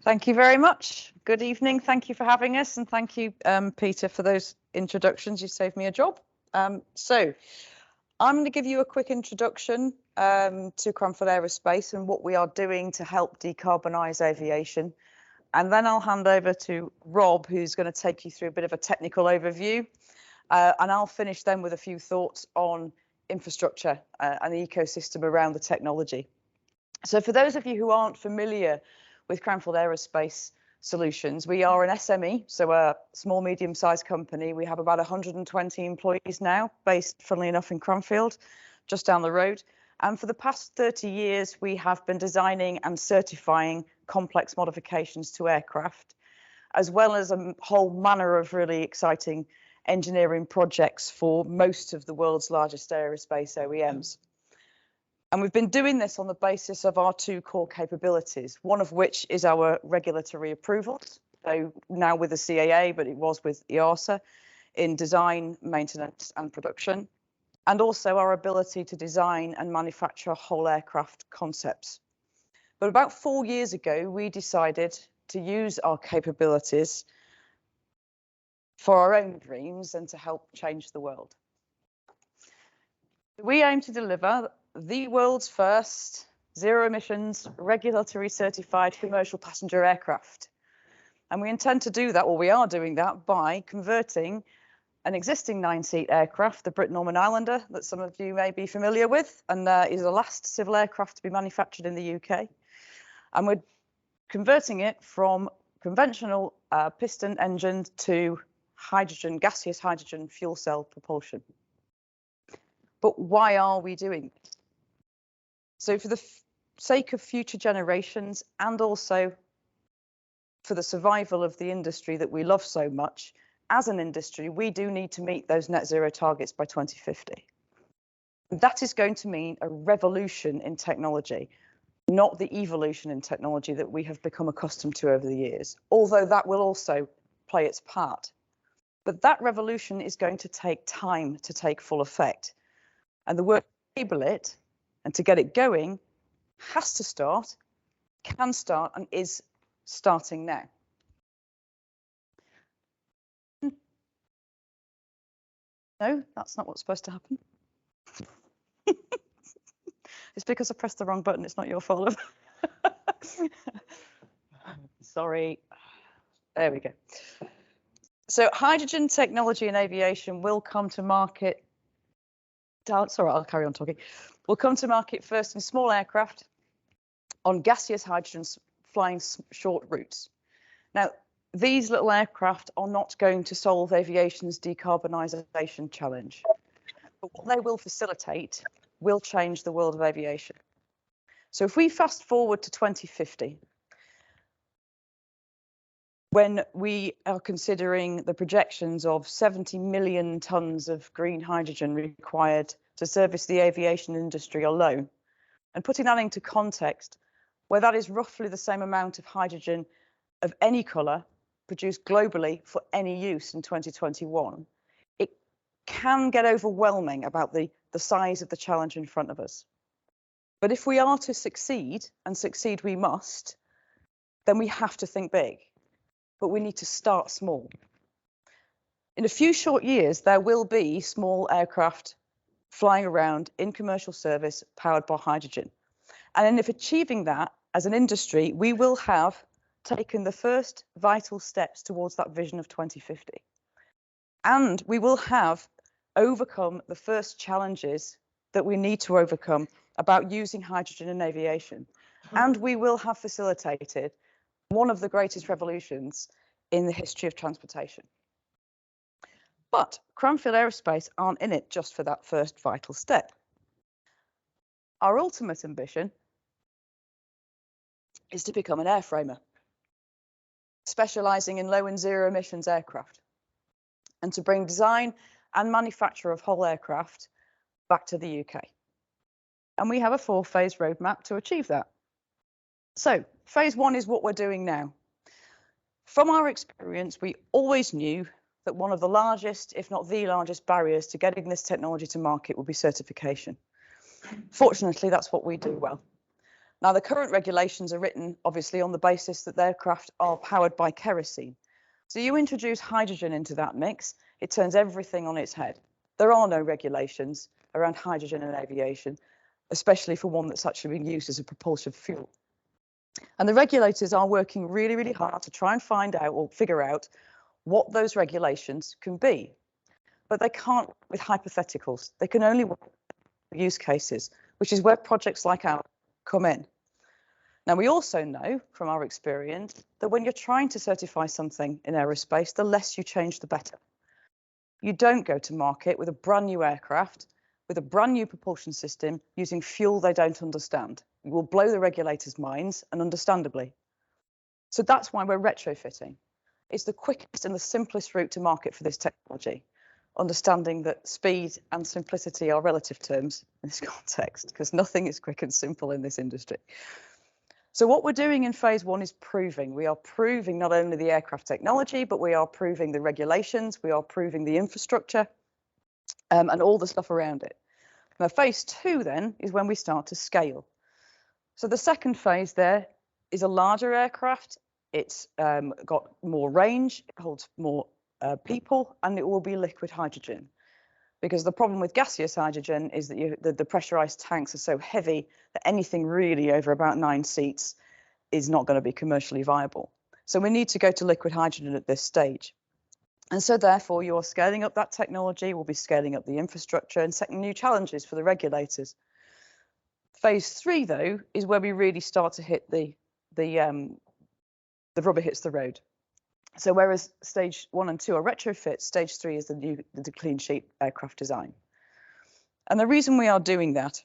Thank you very much. Good evening. Thank you for having us, and thank you, Peter, for those introductions. You saved me a job. So I'm going to give you a quick introduction to Cranfield Aerospace and what we are doing to help decarbonise aviation. And then I'll hand over to Rob, who's going to take you through a bit of a technical overview. And I'll finish then with a few thoughts on infrastructure and the ecosystem around the technology. So for those of you who aren't familiar with Cranfield Aerospace Solutions, we are an SME, so a small, medium-sized company. We have about 120 employees now, based, funnily enough, in Cranfield, just down the road. And for the past 30 years, we have been designing and certifying complex modifications to aircraft, as well as a whole manner of really exciting engineering projects for most of the world's largest aerospace OEMs. And we've been doing this on the basis of our two core capabilities, one of which is our regulatory approvals, so now with the CAA, but it was with EASA, in design, maintenance and production, and also our ability to design and manufacture whole aircraft concepts. But about 4 years ago, we decided to use our capabilities for our own dreams and to help change the world. We aim to deliver the world's first zero emissions, regulatory certified commercial passenger aircraft. And we intend to do that, or we are doing that, by converting an existing 9-seat aircraft, the Britten Norman Islander, that some of you may be familiar with, and is the last civil aircraft to be manufactured in the UK. And we're converting it from conventional piston engine to hydrogen, gaseous hydrogen fuel cell propulsion. But why are we doing this? So for the sake of future generations, and also for the survival of the industry that we love so much, as an industry, we do need to meet those net zero targets by 2050. That is going to mean a revolution in technology, not the evolution in technology that we have become accustomed to over the years, although that will also play its part. But that revolution is going to take time to take full effect. And the work to enable it and to get it going has to start, can start, and is starting now. No, that's not what's supposed to happen. It's because I pressed the wrong button. It's not your fault. Sorry. There we go. So hydrogen technology in aviation will come to market. It's all right, I'll carry on talking. We'll come to market first in small aircraft on gaseous hydrogen flying short routes. Now, these little aircraft are not going to solve aviation's decarbonisation challenge, but what they will facilitate will change the world of aviation. So if we fast forward to 2050, when we are considering the projections of 70 million tonnes of green hydrogen required to service the aviation industry alone, and putting that into context, where that is roughly the same amount of hydrogen of any colour produced globally for any use in 2021, it can get overwhelming about the size of the challenge in front of us. But if we are to succeed, and succeed we must, then we have to think big. But we need to start small. In a few short years, there will be small aircraft flying around in commercial service powered by hydrogen. And if achieving that as an industry, we will have taken the first vital steps towards that vision of 2050. And we will have overcome the first challenges that we need to overcome about using hydrogen in aviation. And we will have facilitated one of the greatest revolutions in the history of transportation. But Cranfield Aerospace aren't in it just for that first vital step. Our ultimate ambition is to become an airframer, specialising in low and zero emissions aircraft, and to bring design and manufacture of whole aircraft back to the UK. And we have a 4-phase roadmap to achieve that. So phase 1 is what we're doing now. From our experience, we always knew that one of the largest, if not the largest, barriers to getting this technology to market would be certification. Fortunately, that's what we do well. Now, the current regulations are written, obviously, on the basis that the aircraft are powered by kerosene. So you introduce hydrogen into that mix, it turns everything on its head. There are no regulations around hydrogen in aviation, especially for one that's actually being used as a propulsion fuel. And the regulators are working really, really hard to try and find out or figure out what those regulations can be. But they can't with hypotheticals. They can only work with use cases, which is where projects like ours come in. Now, we also know from our experience that when you're trying to certify something in aerospace, the less you change, the better. You don't go to market with a brand new aircraft, with a brand new propulsion system using fuel they don't understand. You will blow the regulators' minds, and understandably. So that's why we're retrofitting. It's the quickest and the simplest route to market for this technology, understanding that speed and simplicity are relative terms in this context, because nothing is quick and simple in this industry. So what we're doing in phase one is proving. We are proving not only the aircraft technology, but we are proving the regulations, we are proving the infrastructure, and all the stuff around it. Now, phase two then is when we start to scale. So the second phase there is a larger aircraft. It's got more range, it holds more people, and it will be liquid hydrogen. Because the problem with gaseous hydrogen is that the pressurized tanks are so heavy that anything really over about 9 seats is not going to be commercially viable. So we need to go to liquid hydrogen at this stage. And so therefore you're scaling up that technology, we'll be scaling up the infrastructure and setting new challenges for the regulators. Phase three, though, is where we really start to hit the rubber hits the road. So whereas stage 1 and 2 are retrofit, stage 3 is the clean sheet aircraft design. And the reason we are doing that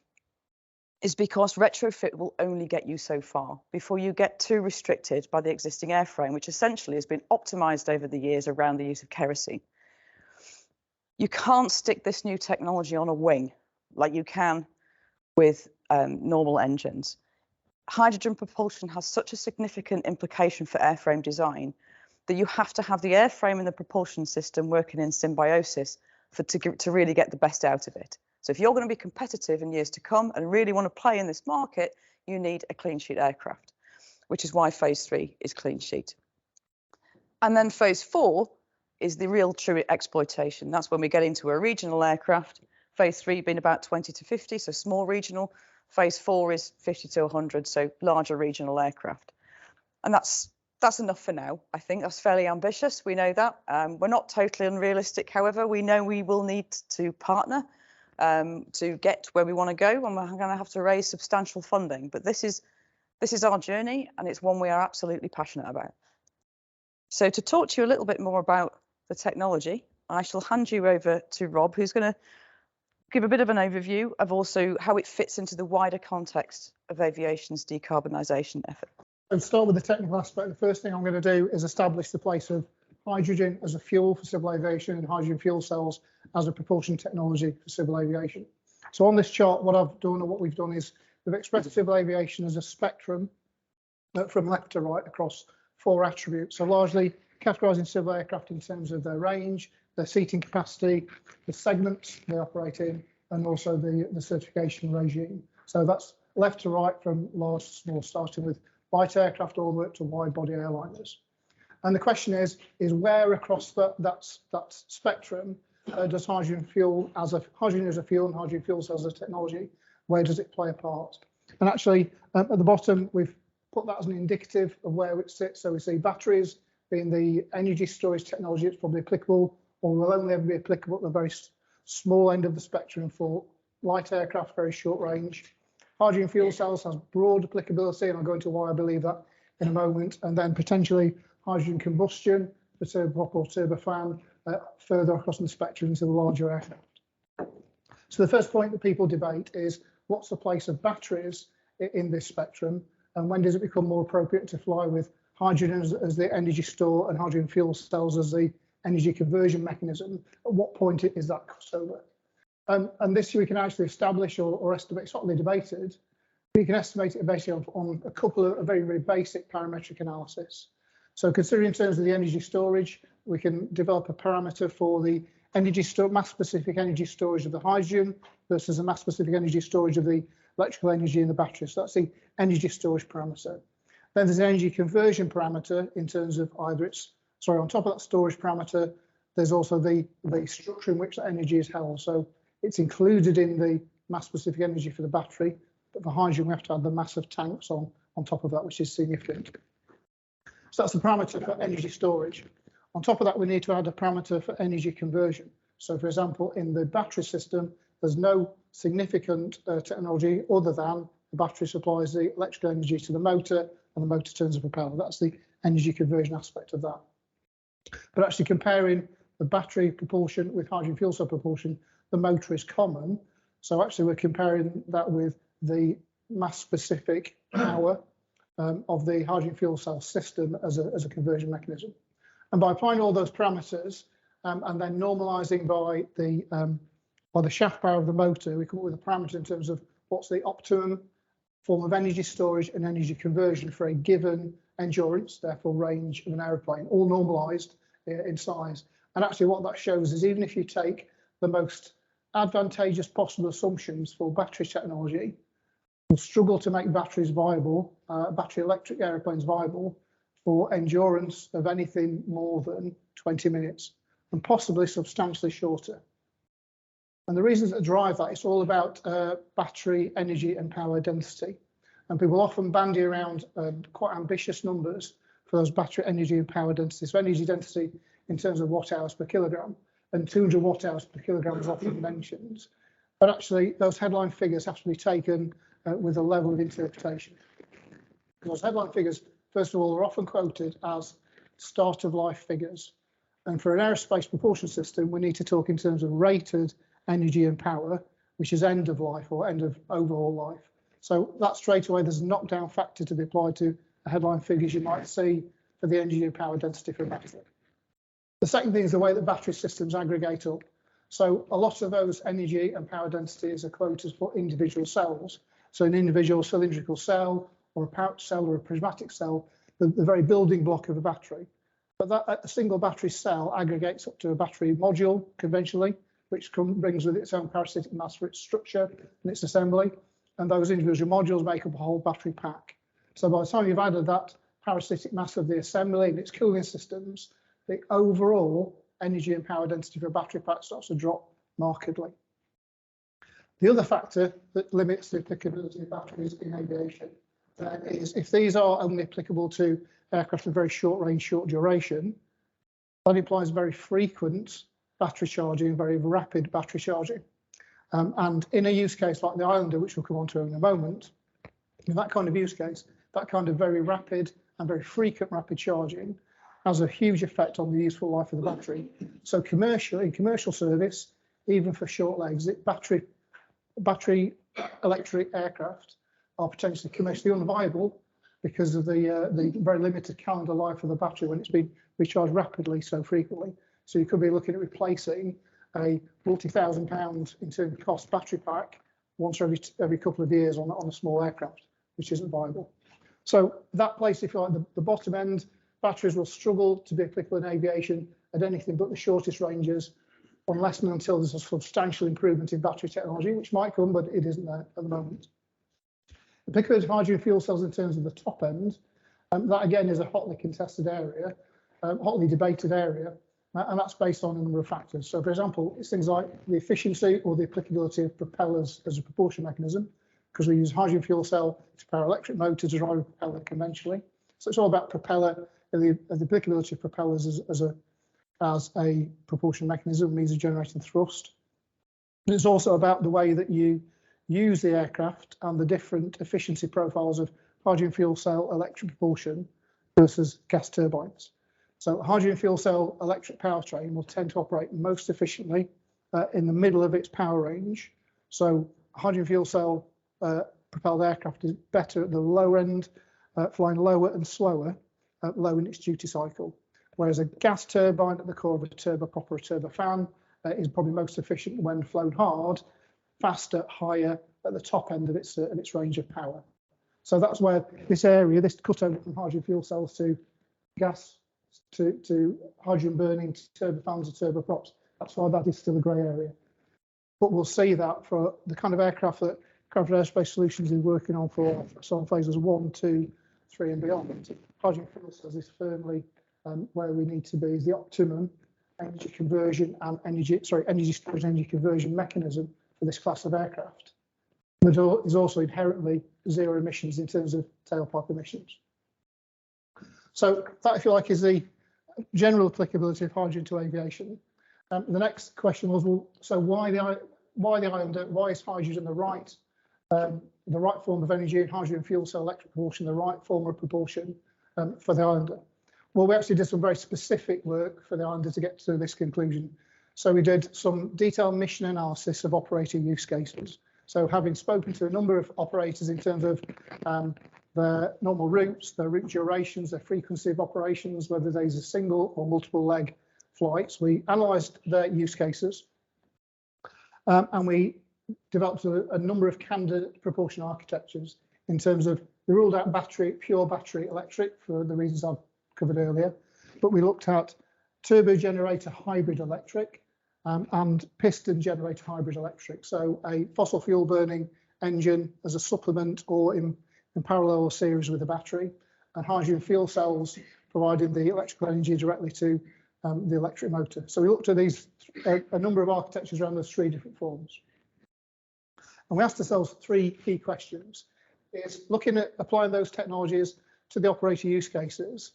is because retrofit will only get you so far before you get too restricted by the existing airframe, which essentially has been optimized over the years around the use of kerosene. You can't stick this new technology on a wing like you can with normal engines. Hydrogen propulsion has such a significant implication for airframe design that you have to have the airframe and the propulsion system working in symbiosis to really get the best out of it. So if you're going to be competitive in years to come and really want to play in this market, you need a clean sheet aircraft, which is why phase 3 is clean sheet. And then phase 4 is the real true exploitation. That's when we get into a regional aircraft. Phase 3 being about 20 to 50, so small regional. Phase 4 is 50 to 100, so larger regional aircraft. And that's enough for now. I think that's fairly ambitious. We know that. We're not totally unrealistic, however. We know we will need to partner to get where we want to go, and we're going to have to raise substantial funding. But this is our journey, and it's one we are absolutely passionate about. So to talk to you a little bit more about the technology, I shall hand you over to Rob, who's going to give a bit of an overview of also how it fits into the wider context of aviation's decarbonisation effort. And start with the technical aspect. The first thing I'm going to do is establish the place of hydrogen as a fuel for civil aviation and hydrogen fuel cells as a propulsion technology for civil aviation. So on this chart, what I've done, or what we've done, is we've expressed civil aviation as a spectrum from left to right across 4 attributes. So largely categorising civil aircraft in terms of their range, their seating capacity, the segments they operate in, and also the certification regime. So that's left to right from large to small, starting with light aircraft all the way up to wide body airliners. And the question is where across that spectrum does hydrogen as a fuel and hydrogen fuel cells as a technology, where does it play a part? And actually at the bottom, we've put that as an indicative of where it sits. So we see batteries being the energy storage technology that's probably applicable, or will only ever be applicable at the very small end of the spectrum for light aircraft, very short range. Hydrogen fuel cells has broad applicability, and I'll go into why I believe that in a moment. And then potentially hydrogen combustion, the turboprop or turbofan, further across the spectrum into the larger aircraft. So the first point that people debate is what's the place of batteries in this spectrum, and when does it become more appropriate to fly with hydrogen as the energy store and hydrogen fuel cells as the energy conversion mechanism? At what point is that crossover? And this we can actually establish or estimate. It's hotly debated. We can estimate it basically on a couple of very, very basic parametric analysis. So considering in terms of the energy storage, we can develop a parameter for the mass specific energy storage of the hydrogen versus the mass specific energy storage of the electrical energy in the battery. So that's the energy storage parameter. Then there's an energy conversion parameter in terms of either it's, sorry, on top of that storage parameter, there's also the structure in which that energy is held. So it's included in the mass specific energy for the battery, but for hydrogen, we have to add the mass of tanks on top of that, which is significant. So that's the parameter for energy storage. On top of that, we need to add a parameter for energy conversion. So for example, in the battery system, there's no significant technology other than the battery supplies the electrical energy to the motor and the motor turns the propeller. That's the energy conversion aspect of that. But actually comparing the battery propulsion with hydrogen fuel cell propulsion, the motor is common. So actually we're comparing that with the mass specific power of the hydrogen fuel cell system as a conversion mechanism. And by applying all those parameters and then normalizing by the shaft power of the motor, we come up with a parameter in terms of what's the optimum form of energy storage and energy conversion for a given endurance, therefore range of an aeroplane, all normalized in size. And actually what that shows is even if you take the most advantageous possible assumptions for battery technology, we'll struggle to make batteries viable, battery electric aeroplanes viable for endurance of anything more than 20 minutes and possibly substantially shorter. And the reasons that drive that, it's all about battery energy and power density. And people often bandy around quite ambitious numbers for those battery energy and power density. So energy density in terms of watt hours per kilogram, and 200 watt hours per kilogram is often mentioned. But actually those headline figures have to be taken with a level of interpretation. Those headline figures, first of all, are often quoted as start of life figures. And for an aerospace propulsion system, we need to talk in terms of rated energy and power, which is end of life or end of overall life. So that straight away, there's a knockdown factor to be applied to the headline figures you might see for the energy and power density for a battery. The second thing is the way that battery systems aggregate up. So a lot of those energy and power densities are quoted for individual cells. So an individual cylindrical cell or a pouch cell or a prismatic cell, the very building block of a battery. But that a single battery cell aggregates up to a battery module conventionally, which brings with its own parasitic mass for its structure and its assembly. And those individual modules make up a whole battery pack. So by the time you've added that parasitic mass of the assembly and its cooling systems, the overall energy and power density for a battery pack starts to drop markedly. The other factor that limits the applicability of batteries in aviation is if these are only applicable to aircraft of very short range, short duration, that implies very frequent battery charging, very rapid battery charging. And in a use case like the Islander, which we'll come on to in a moment, in that kind of use case, that kind of very rapid and very frequent rapid charging has a huge effect on the useful life of the battery. So commercially, in commercial service, even for short legs, battery electric aircraft are potentially commercially unviable because of the very limited calendar life of the battery when it's been recharged rapidly so frequently. So you could be looking at replacing a multi-thousand-pound in terms of cost battery pack once every couple of years on a small aircraft, which isn't viable. So that place, if you like, the bottom end, batteries will struggle to be applicable in aviation at anything but the shortest ranges, unless and until there's a substantial improvement in battery technology, which might come, but it isn't there at the moment. Applicability of hydrogen fuel cells in terms of the top end, that again is a hotly contested area, hotly debated area, and that's based on a number of factors. So for example, it's things like the efficiency or the applicability of propellers as a propulsion mechanism, because we use hydrogen fuel cell to power electric motors to drive a propeller conventionally. So it's all about propeller, the applicability of propellers as a propulsion mechanism, means of generating thrust. And it's also about the way that you use the aircraft and the different efficiency profiles of hydrogen fuel cell electric propulsion versus gas turbines. So hydrogen fuel cell electric powertrain will tend to operate most efficiently in the middle of its power range. So hydrogen fuel cell propelled aircraft is better at the low end, flying lower and slower, low in its duty cycle. Whereas a gas turbine at the core of a turboprop or a turbofan is probably most efficient when flown hard, faster, higher at the top end of its range of power. So that's where this area, this cutover from hydrogen fuel cells to gas to hydrogen burning to turbofans or turboprops, that's why that is still a grey area. But we'll see that for the kind of aircraft that Cranfield Aerospace Solutions is working on for some phases 1, 2, 3 and beyond. Project FRESSON is firmly where we need to be, is the optimum energy conversion and energy storage and energy conversion mechanism for this class of aircraft. But it is also inherently zero emissions in terms of tailpipe emissions. So that, if you like, is the general applicability of hydrogen to aviation. The next question was, well, so why the Islander? Why is hydrogen the right form of energy, and hydrogen fuel cell electric propulsion the right form of propulsion for the Islander? Well, we actually did some very specific work for the Islander to get to this conclusion. So we did some detailed mission analysis of operating use cases. So having spoken to a number of operators in terms of their normal routes, their route durations, their frequency of operations, whether these are single or multiple leg flights, we analysed their use cases and we developed a number of candidate propulsion architectures in terms of, we ruled out pure battery electric for the reasons I've covered earlier, but we looked at turbo generator hybrid electric and piston generator hybrid electric. So a fossil fuel burning engine as a supplement or in parallel or series with a battery, and hydrogen fuel cells providing the electrical energy directly to the electric motor. So we looked at these, a number of architectures around those 3 different forms. And we asked ourselves 3 key questions. Is looking at applying those technologies to the operator use cases,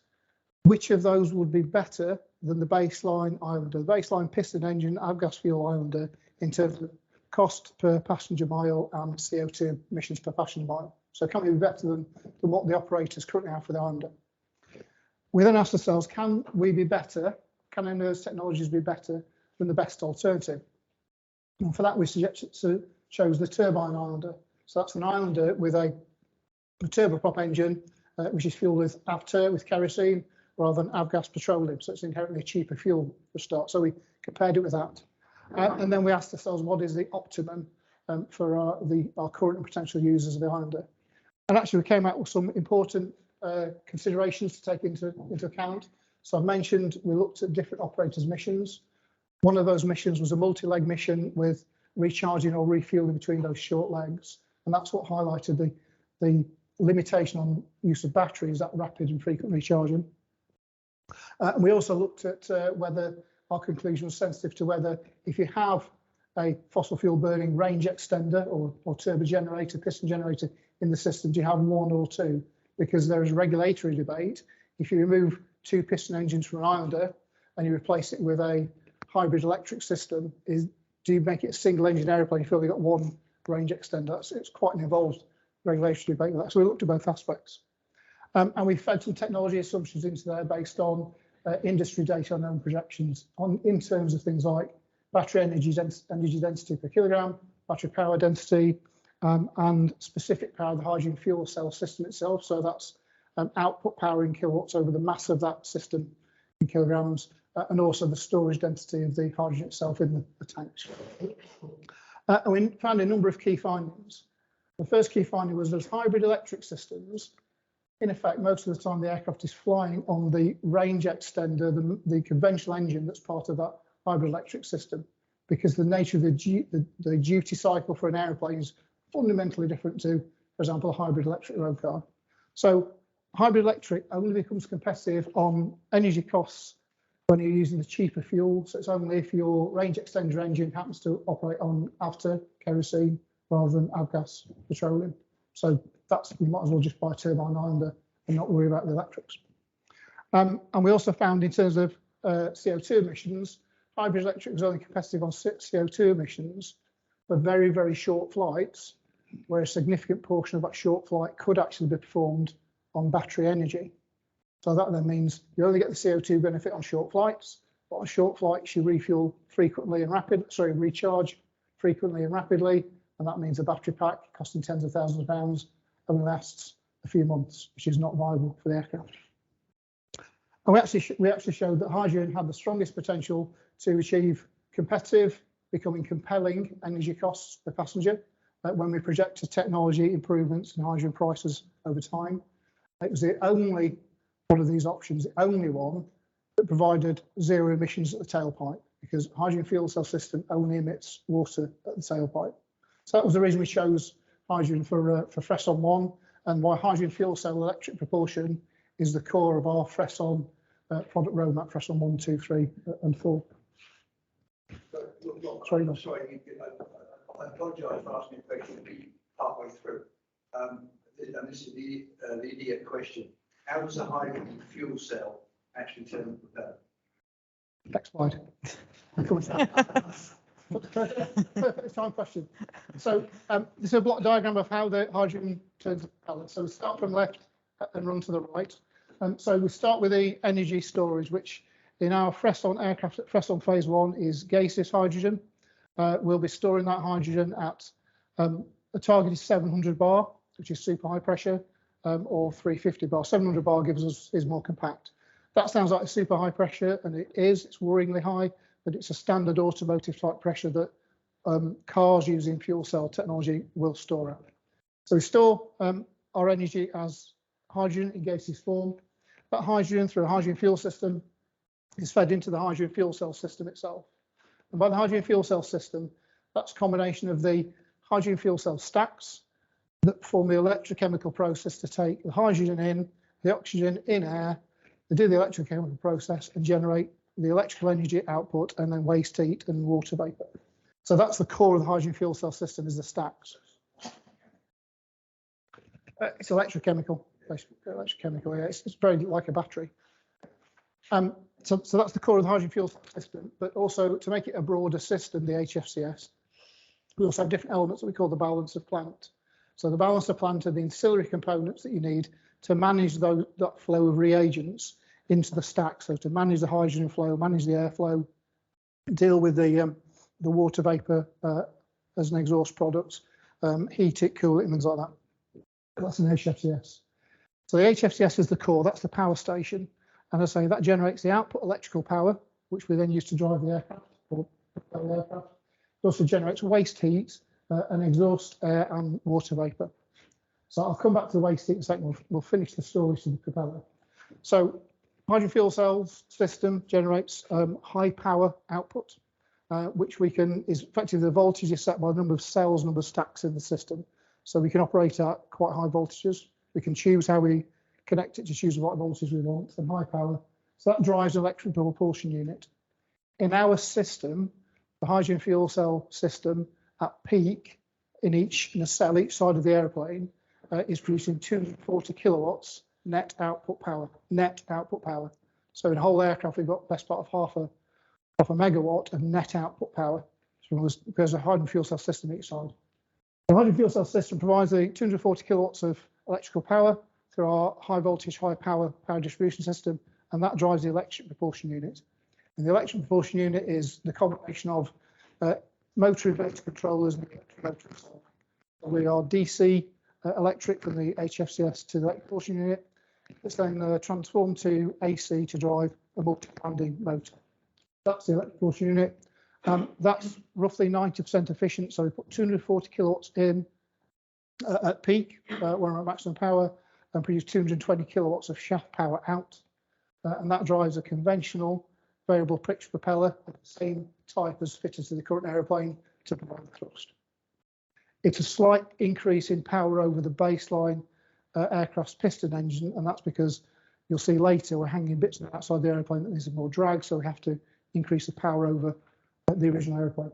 which of those would be better than the baseline Islander, the baseline piston engine avgas fuel Islander in terms of cost per passenger mile and CO2 emissions per passenger mile? So can we be better than what the operators currently have for the Islander? We then asked ourselves, can we be better? Can any of those technologies be better than the best alternative? And for that, we chose the turbine Islander. So that's an Islander with a turboprop engine, which is fueled with AVTER, with kerosene, rather than avgas petroleum. So it's inherently a cheaper fuel for a start. So we compared it with that. And then we asked ourselves, what is the optimum for our current and potential users of the Islander? And actually, we came out with some important considerations to take into account. So I've mentioned we looked at different operators' missions. One of those missions was a multi-leg mission with recharging or refueling between those short legs. And that's what highlighted the limitation on use of batteries, that rapid and frequent recharging. And we also looked at whether our conclusion was sensitive to whether if you have a fossil fuel burning range extender or turbo generator, piston generator in the system, do you have 1 or 2? Because there is regulatory debate. If you remove 2 piston engines from an Islander and you replace it with a hybrid electric system, do you make it a single engine aeroplane if you've only got 1 range extender? It's quite an involved regulatory debate with that. So we looked at both aspects. And we fed some technology assumptions into there based on industry data and own projections in terms of things like battery energy density per kilogram, battery power density, and specific power of the hydrogen fuel cell system itself. So that's output power in kilowatts over the mass of that system in kilograms, and also the storage density of the hydrogen itself in the tanks. And we found a number of key findings. The first key finding was those hybrid electric systems. In effect, most of the time the aircraft is flying on the range extender, the conventional engine that's part of that hybrid electric system, because the nature of the duty cycle for an aeroplane is fundamentally different to, for example, a hybrid electric road car. So hybrid electric only becomes competitive on energy costs when you're using the cheaper fuel. So it's only if your range extender engine happens to operate on AVTER, kerosene, rather than avgas petroleum. So you might as well just buy a turbine Islander and not worry about the electrics. And we also found in terms of CO2 emissions, hybrid electric is only competitive on CO2 emissions for very, very short flights, where a significant portion of that short flight could actually be performed on battery energy. So that then means you only get the CO2 benefit on short flights, but on short flights you refuel frequently and recharge frequently and rapidly, and that means a battery pack costing tens of thousands of pounds only lasts a few months, which is not viable for the aircraft. And we actually showed that hydrogen had the strongest potential to achieve competitive, becoming compelling energy costs per passenger when we projected technology improvements in hydrogen prices over time. It was the only one of these options, the only one that provided zero emissions at the tailpipe, because hydrogen fuel cell system only emits water at the tailpipe. So that was the reason we chose hydrogen for FRESSON 1, and why hydrogen fuel cell electric propulsion is the core of our FRESSON product roadmap, FRESSON 1, 2, 3 and 4. Sorry, no. Sorry, I apologise for asking a question halfway through. And this is the idiot question. How does a hydrogen fuel cell actually turn the propeller? Next slide. Perfect time question. So this is a block diagram of how the hydrogen turns the propeller. So we start from left and run to the right. So we start with the energy storage, which in our FRESSON aircraft at FRESSON phase 1 is gaseous hydrogen. We'll be storing that hydrogen at a target is 700 bar, which is super high pressure, or 350 bar. 700 bar is more compact. That sounds like a super high pressure, and it is. It's worryingly high, but it's a standard automotive type pressure that cars using fuel cell technology will store at. So we store our energy as hydrogen in gaseous form. That hydrogen, through a hydrogen fuel system, is fed into the hydrogen fuel cell system itself. And by the hydrogen fuel cell system, that's a combination of the hydrogen fuel cell stacks that perform the electrochemical process to take the hydrogen in, the oxygen in air, they do the electrochemical process and generate the electrical energy output, and then waste heat and water vapor. So that's the core of the hydrogen fuel cell system, is the stacks. It's electrochemical, basically. Electrochemical, yeah. It's very like a battery. So that's the core of the hydrogen fuel cell system, but also to make it a broader system, the HFCS, we also have different elements that we call the balance of plant. So the balance of plant are the ancillary components that you need to manage that flow of reagents into the stack. So to manage the hydrogen flow, manage the airflow, deal with the water vapor as an exhaust product, heat it, cool it, and things like that. That's an HFCS. So the HFCS is the core, that's the power station. And I say that generates the output electrical power, which we then use to drive the aircraft or propel the aircraft. It also generates waste heat and exhaust air and water vapor. So I'll come back to the waste heat in a second. We'll finish the story to the propeller. So hydrogen fuel cells system generates high power output, which is effectively the voltage is set by the number of cells, number of stacks in the system. So we can operate at quite high voltages. We can choose how we connect it to choose what voltage we want and high power. So that drives an electric propulsion unit. In our system, the hydrogen fuel cell system at peak in a cell each side of the airplane is producing 240 kilowatts net output power. So in a whole aircraft, we've got best part of half a megawatt of net output power. So there's a hydrogen fuel cell system each side. The hydrogen fuel cell system provides the 240 kilowatts of electrical power through our high voltage, high power distribution system, and that drives the electric propulsion unit. And the electric propulsion unit is the combination of motor inverter controllers and electric motor itself. So we are DC electric from the HFCS to the electric propulsion unit. It's then transformed to AC to drive a multi-winding motor. That's the electric propulsion unit. That's roughly 90% efficient. So we put 240 kilowatts in at peak when we're at maximum power, and produce 220 kilowatts of shaft power out. And that drives a conventional variable pitch propeller of the same type as fitted to the current aeroplane to provide thrust. It's a slight increase in power over the baseline aircraft's piston engine, and that's because you'll see later we're hanging bits outside the aeroplane that needs more drag, so we have to increase the power over the original aeroplane.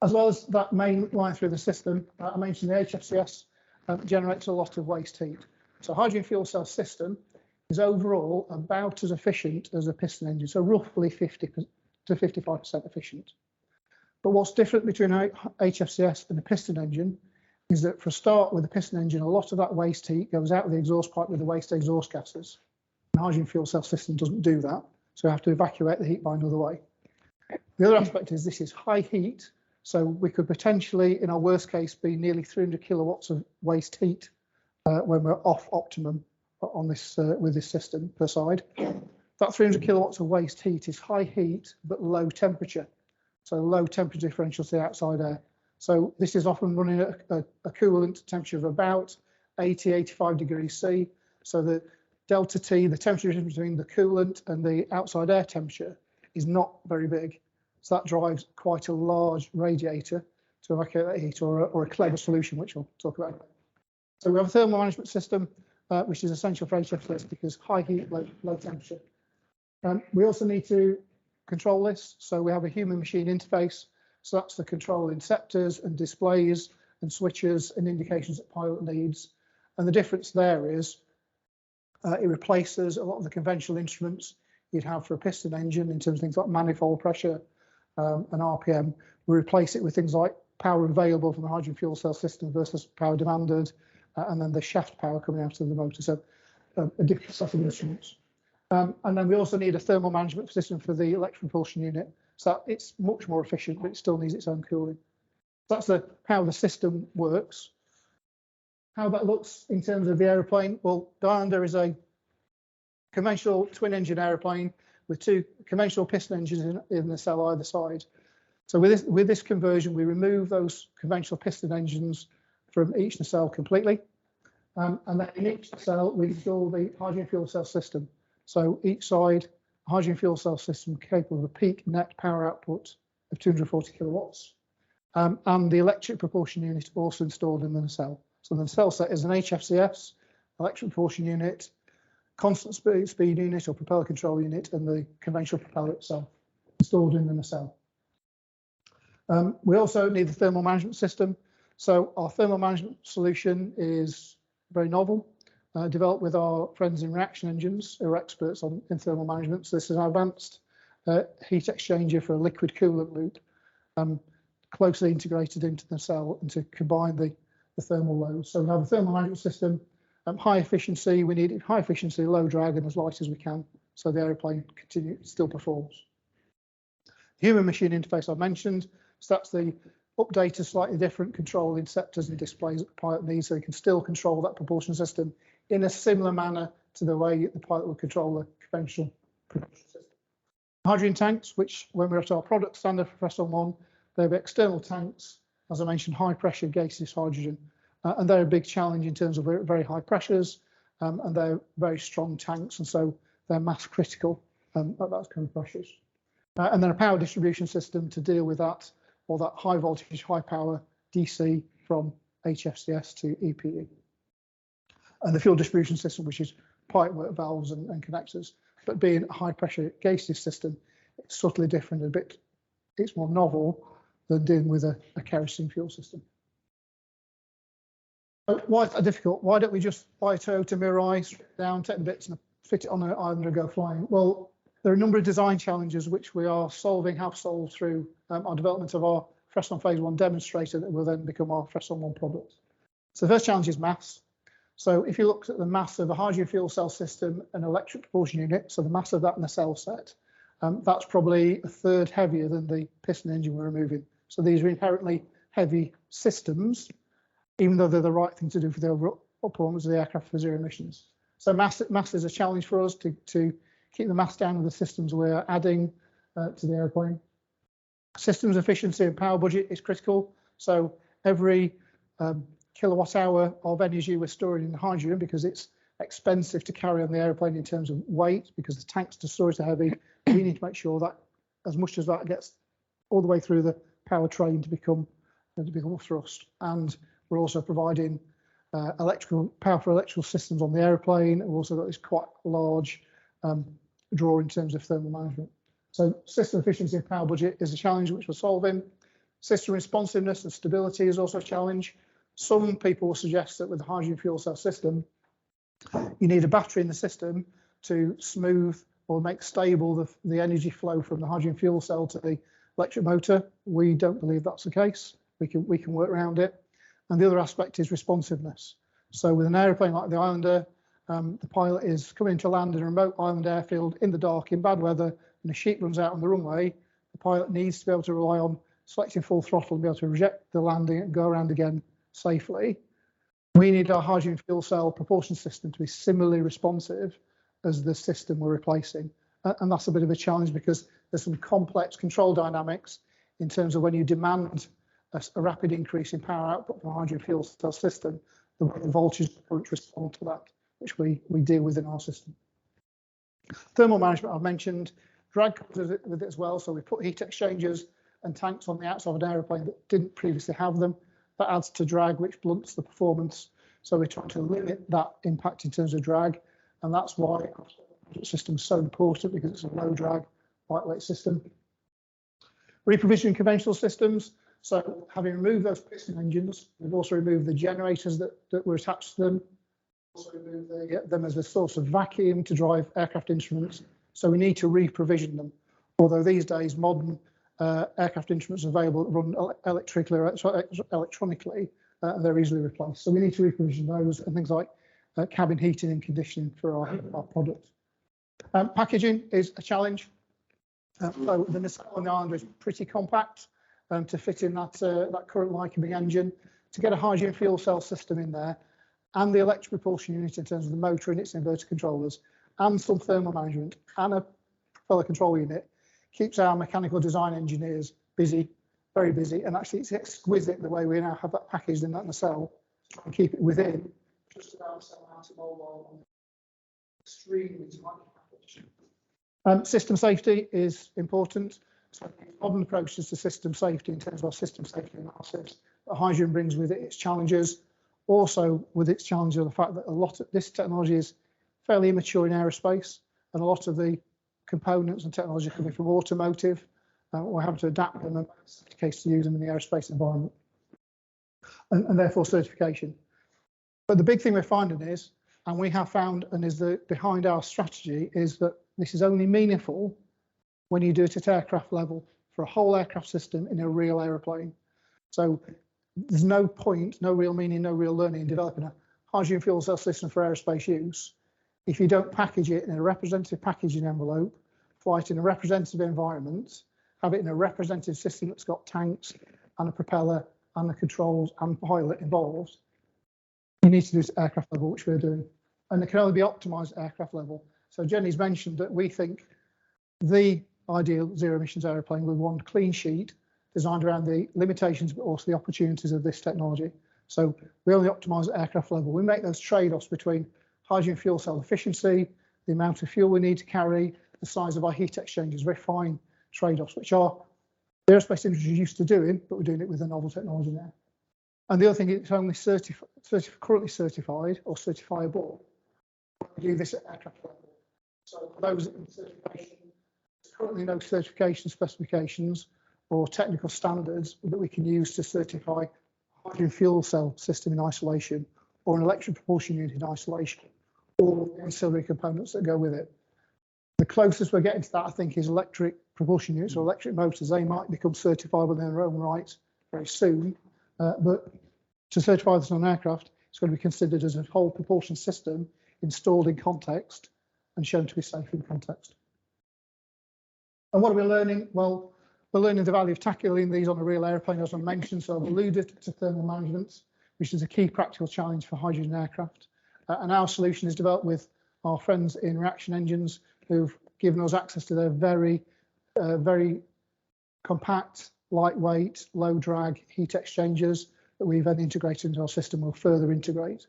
As well as that main line through the system, I mentioned the HFCS generates a lot of waste heat. So hydrogen fuel cell system is overall about as efficient as a piston engine, so roughly 50 to 55% efficient. But what's different between HFCS and a piston engine is that for a start with a piston engine, a lot of that waste heat goes out of the exhaust pipe with the waste exhaust gases. The hydrogen fuel cell system doesn't do that, so we have to evacuate the heat by another way. The other aspect is this is high heat, so we could potentially, in our worst case, be nearly 300 kilowatts of waste heat when we're off optimum on this with this system per side. That 300 kilowatts of waste heat is high heat but low temperature, so low temperature differential to the outside air. So this is often running at a coolant temperature of about 80, 85 degrees C. So the delta T, the temperature difference between the coolant and the outside air temperature, is not very big. So that drives quite a large radiator to evacuate that heat, or a clever solution, which I'll talk about. So we have a thermal management system, which is essential for HFCS because high heat, low temperature. We also need to control this. So we have a human machine interface. So that's the control inceptors and displays and switches and indications that pilot needs. And the difference there is it replaces a lot of the conventional instruments you'd have for a piston engine in terms of things like manifold pressure and RPM. We replace it with things like power available from the hydrogen fuel cell system versus power demanded, and then the shaft power coming out of the motor. So a different set of instruments. And then we also need a thermal management system for the electric propulsion unit. So it's much more efficient, but it still needs its own cooling. So that's how the system works. How that looks in terms of the aeroplane. Well, the Islander is a conventional twin engine aeroplane with two conventional piston engines in the cell either side. So with this conversion, we remove those conventional piston engines from each nacelle completely. And then in each nacelle, we install the hydrogen fuel cell system. So each side, hydrogen fuel cell system capable of a peak net power output of 240 kilowatts. And the electric propulsion unit also installed in the nacelle. So the nacelle set is an HFCS, electric propulsion unit, constant speed unit or propeller control unit, and the conventional propeller itself installed in the nacelle. We also need the thermal management system. So our thermal management solution is very novel, developed with our friends in reaction engines who are experts in thermal management. So this is an advanced heat exchanger for a liquid coolant loop, closely integrated into the cell and to combine the thermal loads. So we have a thermal management system, high efficiency. We need it high efficiency, low drag, and as light as we can, so the aeroplane still performs. Human machine interface I mentioned. So that's the updated, slightly different control inceptors and displays that the pilot needs, so he can still control that propulsion system in a similar manner to the way the pilot would control the conventional propulsion system. Hydrogen tanks, which when we're at our product standard for FRESSON 1, they have external tanks, as I mentioned, high pressure gaseous hydrogen, and they're a big challenge in terms of very high pressures, and they're very strong tanks, and so they're mass critical at those kind of pressures. And then a power distribution system to deal with that, or that high voltage, high power DC from HFCS to EPE. And the fuel distribution system, which is pipework valves and connectors, but being a high pressure gaseous system, it's subtly different, it's more novel than dealing with a kerosene fuel system. So why is that difficult? Why don't we just buy a Toyota Mirai, strip down, take the bits and fit it on an Islander and go flying? Well, there are a number of design challenges which we are have solved through our development of our FRESSON Phase 1 demonstrator that will then become our FRESSON 1 product. So the first challenge is mass. So if you look at the mass of a hydrogen fuel cell system and electric propulsion unit, so the mass of that nacelle set, that's probably a third heavier than the piston engine we're removing. So these are inherently heavy systems, even though they're the right thing to do for the overall performance of the aircraft for zero emissions. So mass is a challenge for us to keep the mass down of the systems we're adding to the airplane. Systems efficiency and power budget is critical. So every kilowatt hour of energy we're storing in hydrogen, because it's expensive to carry on the airplane in terms of weight, because the tanks to store it are heavy, we need to make sure that as much as that gets all the way through the powertrain to become thrust. And we're also providing electrical power for electrical systems on the airplane. We've also got this quite large draw in terms of thermal management. So system efficiency and power budget is a challenge which we're solving. System responsiveness and stability is also a challenge. Some people will suggest that with the hydrogen fuel cell system, you need a battery in the system to smooth or make stable the energy flow from the hydrogen fuel cell to the electric motor. We don't believe that's the case. We can work around it. And the other aspect is responsiveness. So with an aeroplane like the Islander, the pilot is coming to land in a remote island airfield in the dark, in bad weather, and a sheet runs out on the runway. The pilot needs to be able to rely on selecting full throttle and be able to reject the landing and go around again safely. We need our hydrogen fuel cell propulsion system to be similarly responsive as the system we're replacing. And that's a bit of a challenge because there's some complex control dynamics in terms of when you demand a rapid increase in power output from a hydrogen fuel cell system, the way the voltage current respond to that, which we deal with in our system. Thermal management I've mentioned, drag comes with it as well. So we put heat exchangers and tanks on the outside of an aeroplane that didn't previously have them. That adds to drag, which blunts the performance. So we're trying to limit that impact in terms of drag, and that's why the system is so important, because it's a low drag, lightweight system. Reprovisioning conventional systems. So having removed those piston engines, we've also removed the generators that were attached to them. Also removed them as a source of vacuum to drive aircraft instruments. So we need to reprovision them. Although these days modern aircraft instruments are available that run electronically, they're easily replaced. So we need to reprovision those, and things like cabin heating and conditioning for our product. Packaging is a challenge. So the nacelle on the Islander is pretty compact to fit in that current Lycoming engine. To get a hydrogen fuel cell system in there, and the electric propulsion unit in terms of the motor and its inverter controllers, and some thermal management, and a propeller control unit, keeps our mechanical design engineers busy, very busy. And actually it's exquisite the way we now have that packaged in that nacelle and keep it within just about mobile, extremely tight. System safety is important. So modern approaches to system safety in terms of our system safety analysis. Hydrogen brings with it its challenges, also with its challenge of the fact that a lot of this technology is fairly immature in aerospace, and a lot of the components and technology coming from automotive. We're having to adapt them, and it's the case to use them in the aerospace environment, and therefore certification. But the big thing we're finding is, and we have found, and is behind our strategy, is that this is only meaningful when you do it at aircraft level for a whole aircraft system in a real aeroplane. So there's no point, no real meaning, no real learning in developing a hydrogen fuel cell system for aerospace use if you don't package it in a representative packaging envelope, fly it in a representative environment, have it in a representative system that's got tanks and a propeller and the controls and pilot involved. You need to do it at aircraft level, which we're doing. And it can only be optimized at aircraft level. So Jenny's mentioned that we think the ideal zero emissions aeroplane with one clean sheet designed around the limitations but also the opportunities of this technology. So we only optimize at aircraft level. We make those trade-offs between hydrogen fuel cell efficiency, the amount of fuel we need to carry, the size of our heat exchangers, very fine trade-offs, which are the aerospace industry is used to doing, but we're doing it with a novel technology now. And the other thing, it's only currently certified or certifiable. We do this at aircraft level. So for those in certification, there's currently no certification specifications or technical standards that we can use to certify a hydrogen fuel cell system in isolation, or an electric propulsion unit in isolation, or the ancillary components that go with it. The closest we're getting to that, I think, is electric propulsion units or electric motors. They might become certifiable in their own right very soon, but to certify this on an aircraft, it's going to be considered as a whole propulsion system installed in context and shown to be safe in context. And what are we learning? Well, we're learning the value of tackling these on a real airplane, as I mentioned. So I've alluded to thermal management, which is a key practical challenge for hydrogen aircraft. And our solution is developed with our friends in Reaction Engines, who've given us access to their very compact, lightweight, low drag heat exchangers that we've then integrated into our system. We'll further integrate.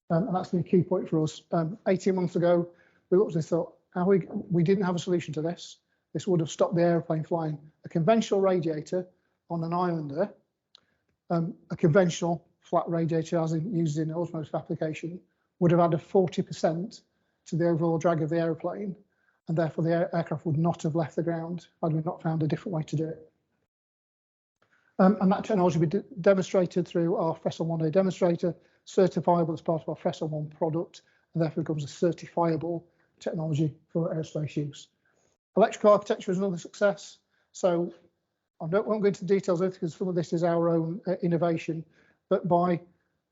And that's been a key point for us. 18 months ago, we looked and thought, we didn't have a solution to this. This would have stopped the airplane flying. A conventional radiator on an Islander, a conventional flat radiator as used in automotive application, would have added 40% to the overall drag of the airplane, and therefore the aircraft would not have left the ground had we not found a different way to do it. And that technology will be demonstrated through our FRESSON one-day demonstrator, certifiable as part of our FRESSON one product, and therefore becomes a certifiable technology for aerospace use. Electrical architecture is another success. So I won't go into details of it because some of this is our own innovation, but by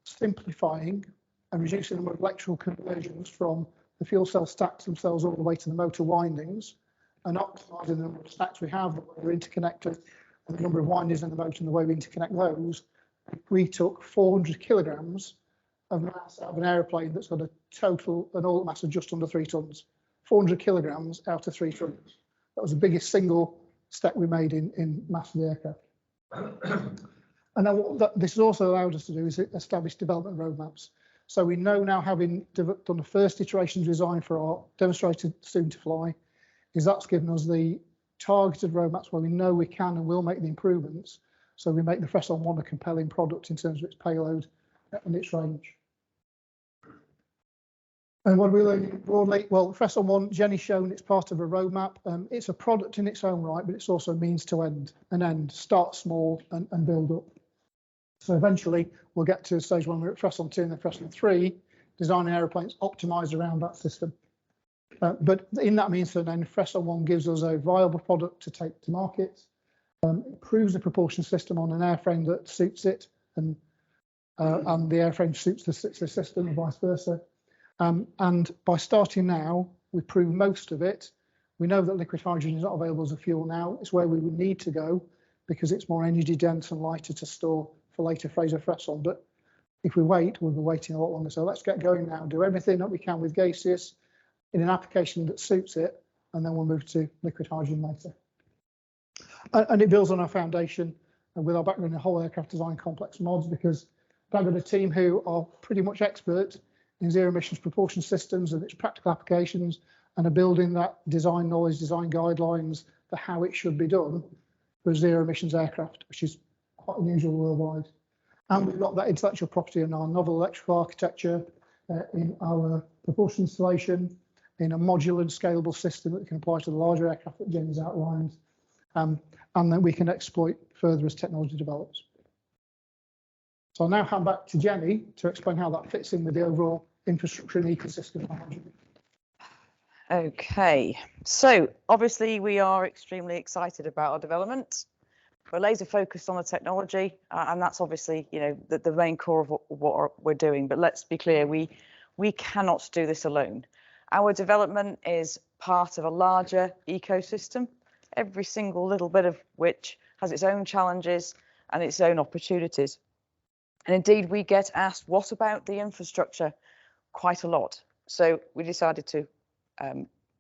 simplifying and reducing the number of electrical conversions from the fuel cell stacks themselves all the way to the motor windings, and optimizing the number of stacks we have, the way they're interconnected, and the number of windings in the motor and the way we interconnect those, we took 400 kilograms of mass out of an aeroplane that's got an all mass of just under 3 tons. 400 kilograms out of 3 tons. That was the biggest single step we made in mass of the aircraft. And then what this has also allowed us to do is establish development roadmaps. So we know now, having done the first iteration design for our demonstrated soon to fly, is that's given us the targeted roadmaps where we know we can and will make the improvements. So we make the FRESSON 1 a compelling product in terms of its payload and its range. And what are we learning broadly? Well, FRESSON 1, Jenny's shown it's part of a roadmap. It's a product in its own right, but it's also means to end. Start small and build up. So eventually we'll get to a stage when we're at FRESSON 2 and then FRESSON 3, designing aeroplanes optimized around that system. But in that means to end, FRESSON 1 gives us a viable product to take to market. It proves the propulsion system on an airframe that suits it, and the airframe suits the system, and vice versa. And by starting now, we've proved most of it. We know that liquid hydrogen is not available as a fuel now. It's where we would need to go because it's more energy dense and lighter to store for later phase of FRESSON. But if we wait, we'll be waiting a lot longer. So let's get going now, do everything that we can with gaseous in an application that suits it, and then we'll move to liquid hydrogen later. And it builds on our foundation with our background in whole aircraft design complex mods, because I've got a team who are pretty much expert in zero emissions propulsion systems and its practical applications, and are building that design knowledge, design guidelines for how it should be done for a zero emissions aircraft, which is quite unusual worldwide. And we've got that intellectual property in our novel electrical architecture, in our propulsion installation, in a modular and scalable system that can apply to the larger aircraft that Jenny's outlined, and then we can exploit further as technology develops. So I'll now hand back to Jenny to explain how that fits in with the overall infrastructure and ecosystem of hydrogen. Okay, so obviously we are extremely excited about our development. We're laser focused on the technology, and that's obviously, you know, the main core of what we're doing. But let's be clear, we cannot do this alone. Our development is part of a larger ecosystem, every single little bit of which has its own challenges and its own opportunities. And indeed, we get asked, what about the infrastructure? Quite a lot. So we decided to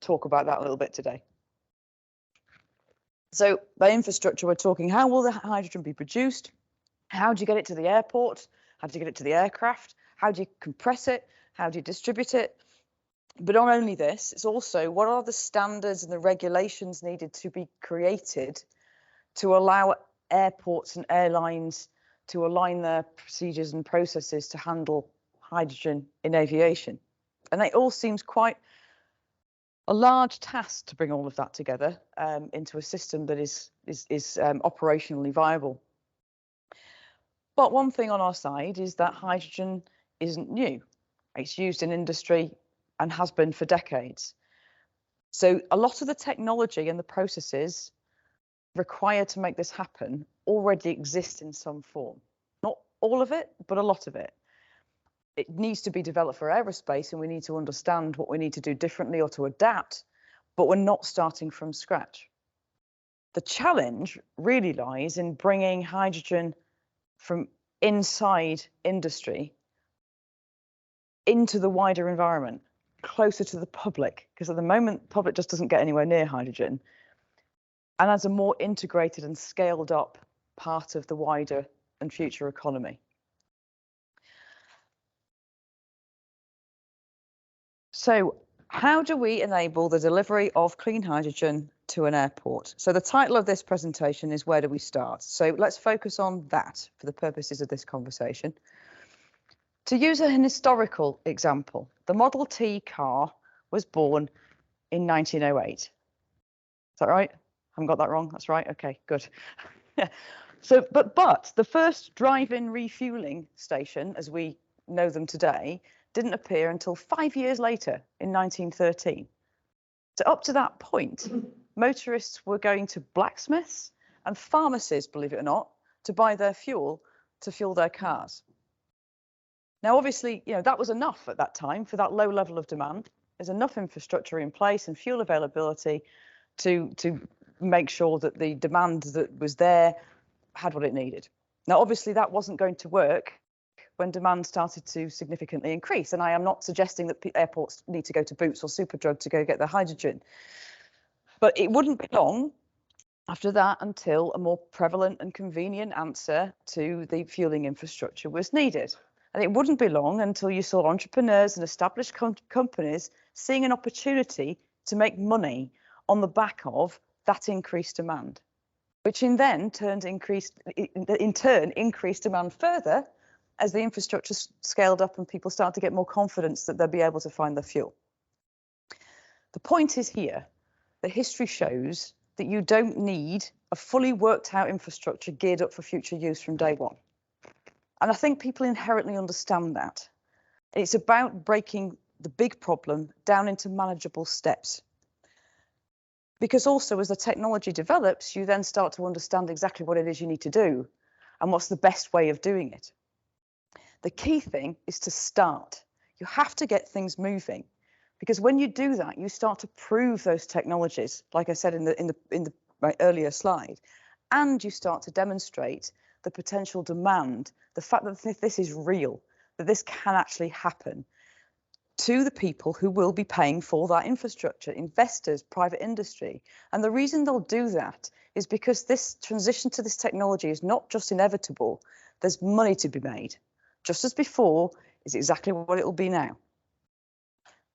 talk about that a little bit today. So by infrastructure, we're talking, how will the hydrogen be produced? How do you get it to the airport? How do you get it to the aircraft? How do you compress it? How do you distribute it? But not only this, it's also, what are the standards and the regulations needed to be created to allow airports and airlines to align their procedures and processes to handle hydrogen in aviation? And it all seems quite a large task to bring all of that together into a system that is operationally viable. But one thing on our side is that hydrogen isn't new. It's used in industry and has been for decades. So a lot of the technology and the processes required to make this happen already exist in some form. Not all of it, but a lot of it. It needs to be developed for aerospace, and we need to understand what we need to do differently or to adapt, but we're not starting from scratch. The challenge really lies in bringing hydrogen from inside industry into the wider environment, closer to the public, because at the moment, the public just doesn't get anywhere near hydrogen, and as a more integrated and scaled up part of the wider and future economy. So how do we enable the delivery of clean hydrogen to an airport? So the title of this presentation is Where Do We Start? So let's focus on that for the purposes of this conversation. To use an historical example, the Model T car was born in 1908. Is that right? I haven't got that wrong. That's right. OK, good. So, but the first drive-in refueling station, as we know them today, didn't appear until 5 years later in 1913. So up to that point, motorists were going to blacksmiths and pharmacies, believe it or not, to buy their fuel to fuel their cars. Now, obviously, you know, that was enough at that time for that low level of demand. There's enough infrastructure in place and fuel availability to make sure that the demand that was there had what it needed. Now, obviously, that wasn't going to work when demand started to significantly increase. And I am not suggesting that airports need to go to Boots or Superdrug to go get their hydrogen. But it wouldn't be long after that until a more prevalent and convenient answer to the fueling infrastructure was needed. And it wouldn't be long until you saw entrepreneurs and established companies seeing an opportunity to make money on the back of that increased demand, which in turn increased demand further as the infrastructure scaled up and people started to get more confidence that they'll be able to find the fuel. The point is here that history shows that you don't need a fully worked out infrastructure geared up for future use from day one. And I think people inherently understand that. It's about breaking the big problem down into manageable steps. Because also as the technology develops, you then start to understand exactly what it is you need to do and what's the best way of doing it. The key thing is to start. You have to get things moving, because when you do that, you start to prove those technologies, like I said in my earlier slide, and you start to demonstrate the potential demand, the fact that this is real, that this can actually happen to the people who will be paying for that infrastructure, investors, private industry. And the reason they'll do that is because this transition to this technology is not just inevitable, there's money to be made. Just as before is exactly what it will be now.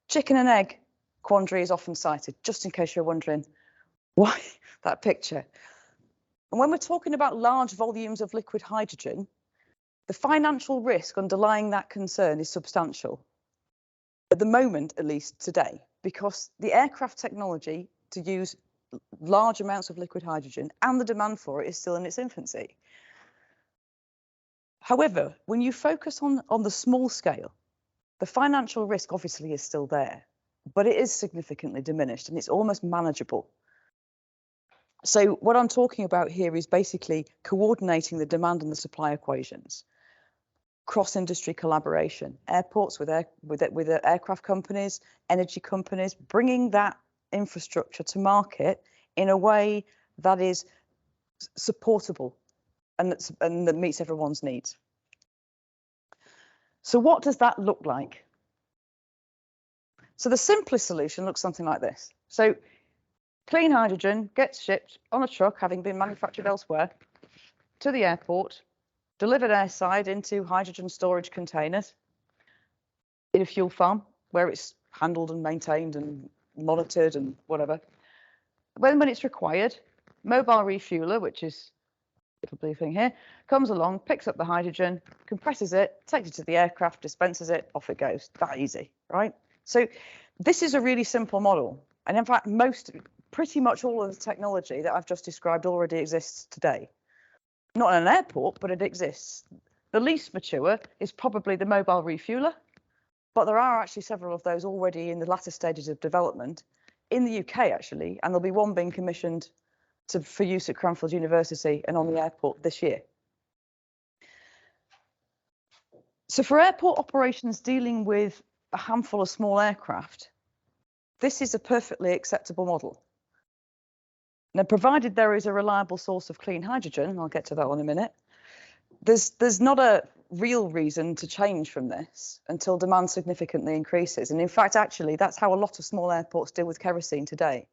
Chicken and egg quandary is often cited, just in case you're wondering why that picture. And when we're talking about large volumes of liquid hydrogen, the financial risk underlying that concern is substantial. At the moment, at least today, because the aircraft technology to use large amounts of liquid hydrogen and the demand for it is still in its infancy. However, when you focus on the small scale, the financial risk obviously is still there, but it is significantly diminished and it's almost manageable. So what I'm talking about here is basically coordinating the demand and the supply equations, cross-industry collaboration, airports with aircraft companies, energy companies, bringing that infrastructure to market in a way that is supportable and that meets everyone's needs. So what does that look like? So the simplest solution looks something like this. So clean hydrogen gets shipped on a truck, having been manufactured elsewhere, to the airport, delivered airside into hydrogen storage containers in a fuel farm where it's handled and maintained and monitored and whatever. When it's required, mobile refueler, which is little blue thing here, comes along, picks up the hydrogen, compresses it, takes it to the aircraft, dispenses it, off it goes. That easy, right? So this is a really simple model. And in fact, pretty much all of the technology that I've just described already exists today. Not in an airport, but it exists. The least mature is probably the mobile refueler, but there are actually several of those already in the latter stages of development in the UK, actually, and there'll be one being commissioned for use at Cranfield University and on the airport this year. So for airport operations dealing with a handful of small aircraft, this is a perfectly acceptable model. Now, provided there is a reliable source of clean hydrogen, I'll get to that one in a minute, there's not a real reason to change from this until demand significantly increases. And in fact, actually, that's how a lot of small airports deal with kerosene today.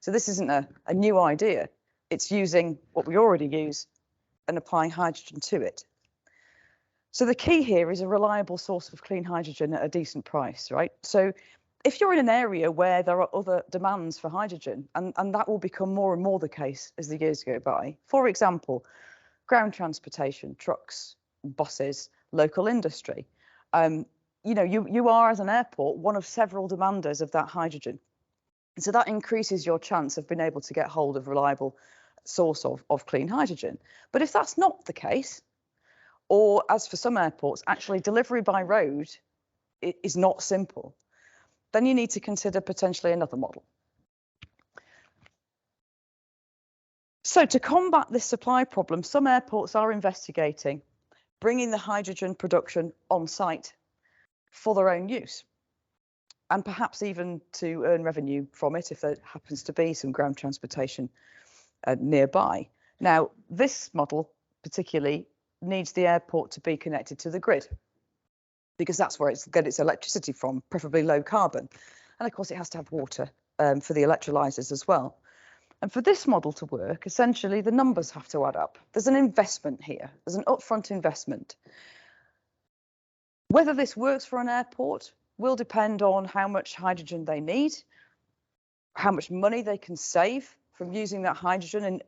So this isn't a new idea. It's using what we already use and applying hydrogen to it. So the key here is a reliable source of clean hydrogen at a decent price, right? So if you're in an area where there are other demands for hydrogen, and that will become more and more the case as the years go by, for example, ground transportation, trucks, buses, local industry, you are as an airport one of several demanders of that hydrogen. So that increases your chance of being able to get hold of reliable source of clean hydrogen. But if that's not the case, or as for some airports, actually delivery by road is not simple, then you need to consider potentially another model. So to combat this supply problem, some airports are investigating bringing the hydrogen production on site for their own use, and perhaps even to earn revenue from it if there happens to be some ground transportation nearby. Now, this model particularly needs the airport to be connected to the grid, because that's where it's got its electricity from, preferably low carbon. And of course, it has to have water for the electrolyzers as well. And for this model to work, essentially, the numbers have to add up. There's an investment here. There's an upfront investment. Whether this works for an airport will depend on how much hydrogen they need, how much money they can save from using that hydrogen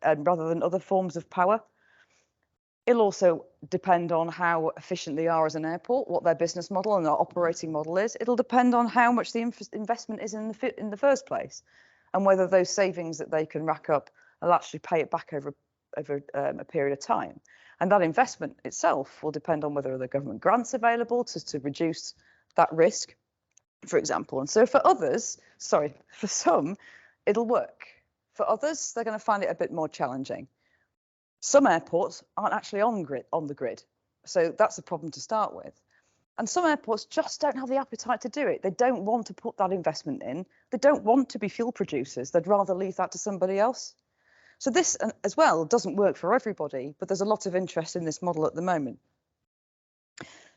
and rather than other forms of power. It'll also depend on how efficient they are as an airport, what their business model and their operating model is. It'll depend on how much the investment is in the first place, and whether those savings that they can rack up will actually pay it back over a period of time. And that investment itself will depend on whether there are government grants available to reduce that risk, for example. And so for some, it'll work. For others, they're going to find it a bit more challenging. Some airports aren't actually on the grid, so that's a problem to start with. And some airports just don't have the appetite to do it. They don't want to put that investment in. They don't want to be fuel producers. They'd rather leave that to somebody else. So this as well doesn't work for everybody, but there's a lot of interest in this model at the moment.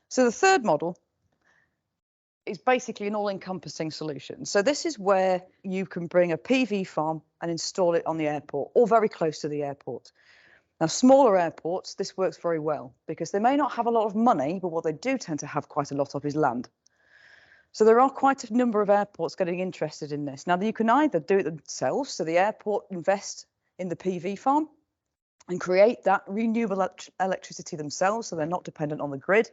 So the third model is basically an all-encompassing solution. So this is where you can bring a PV farm and install it on the airport or very close to the airport. Now, smaller airports, this works very well because they may not have a lot of money, but what they do tend to have quite a lot of is land. So there are quite a number of airports getting interested in this. Now, you can either do it themselves, so the airport invest in the PV farm and create that renewable electricity themselves, so they're not dependent on the grid.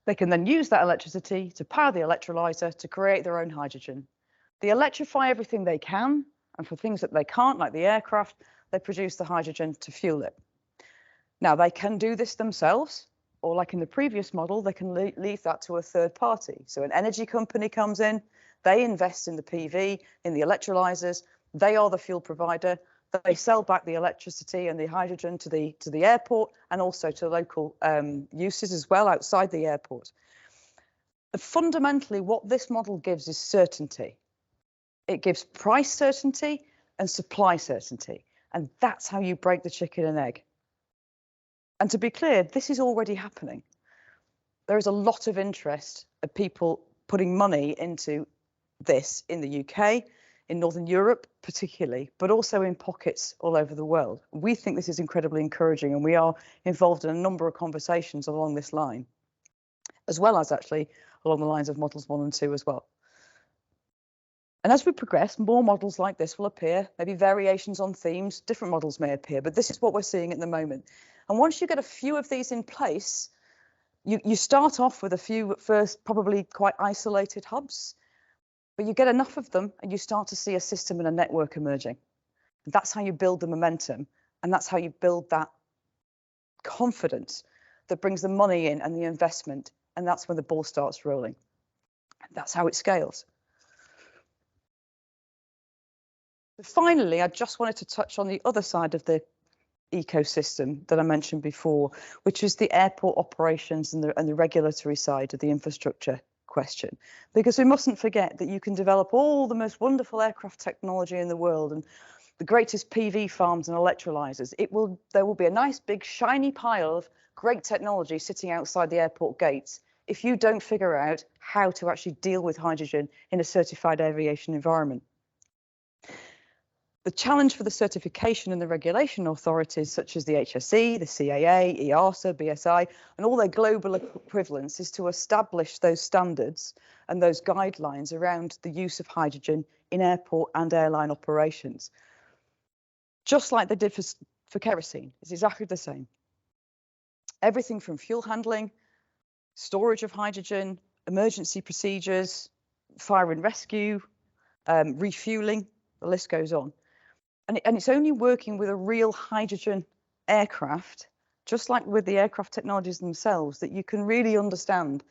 They can then use that electricity to power the electrolyser to create their own hydrogen. They electrify everything they can, and for things that they can't, like the aircraft, they produce the hydrogen to fuel it. Now, they can do this themselves, or like in the previous model, they can leave that to a third party. So an energy company comes in, they invest in the PV, in the electrolysers, they are the fuel provider, they sell back the electricity and the hydrogen to the airport and also to local uses as well outside the airport. But fundamentally, what this model gives is certainty. It gives price certainty and supply certainty. And that's how you break the chicken and egg. And to be clear, this is already happening. There is a lot of interest of people putting money into this in the UK, in Northern Europe particularly, but also in pockets all over the world. We think this is incredibly encouraging, and we are involved in a number of conversations along this line, as well as actually along the lines of models 1 and 2 as well. And as we progress, more models like this will appear, maybe variations on themes, different models may appear, but this is what we're seeing at the moment. And once you get a few of these in place, you start off with a few at first, probably quite isolated hubs, but you get enough of them and you start to see a system and a network emerging. That's how you build the momentum, and that's how you build that confidence that brings the money in and the investment, and that's when the ball starts rolling. That's how it scales. Finally, I just wanted to touch on the other side of the ecosystem that I mentioned before, which is the airport operations and the regulatory side of the infrastructure question. Because we mustn't forget that you can develop all the most wonderful aircraft technology in the world and the greatest PV farms and electrolysers. There will be a nice big shiny pile of great technology sitting outside the airport gates if you don't figure out how to actually deal with hydrogen in a certified aviation environment. The challenge for the certification and the regulation authorities such as the HSE, the CAA, EASA, BSI, and all their global equivalents is to establish those standards and those guidelines around the use of hydrogen in airport and airline operations. Just like they did for kerosene, it's exactly the same. Everything from fuel handling, storage of hydrogen, emergency procedures, fire and rescue, refueling, the list goes on. And it's only working with a real hydrogen aircraft, just like with the aircraft technologies themselves, that you can really understand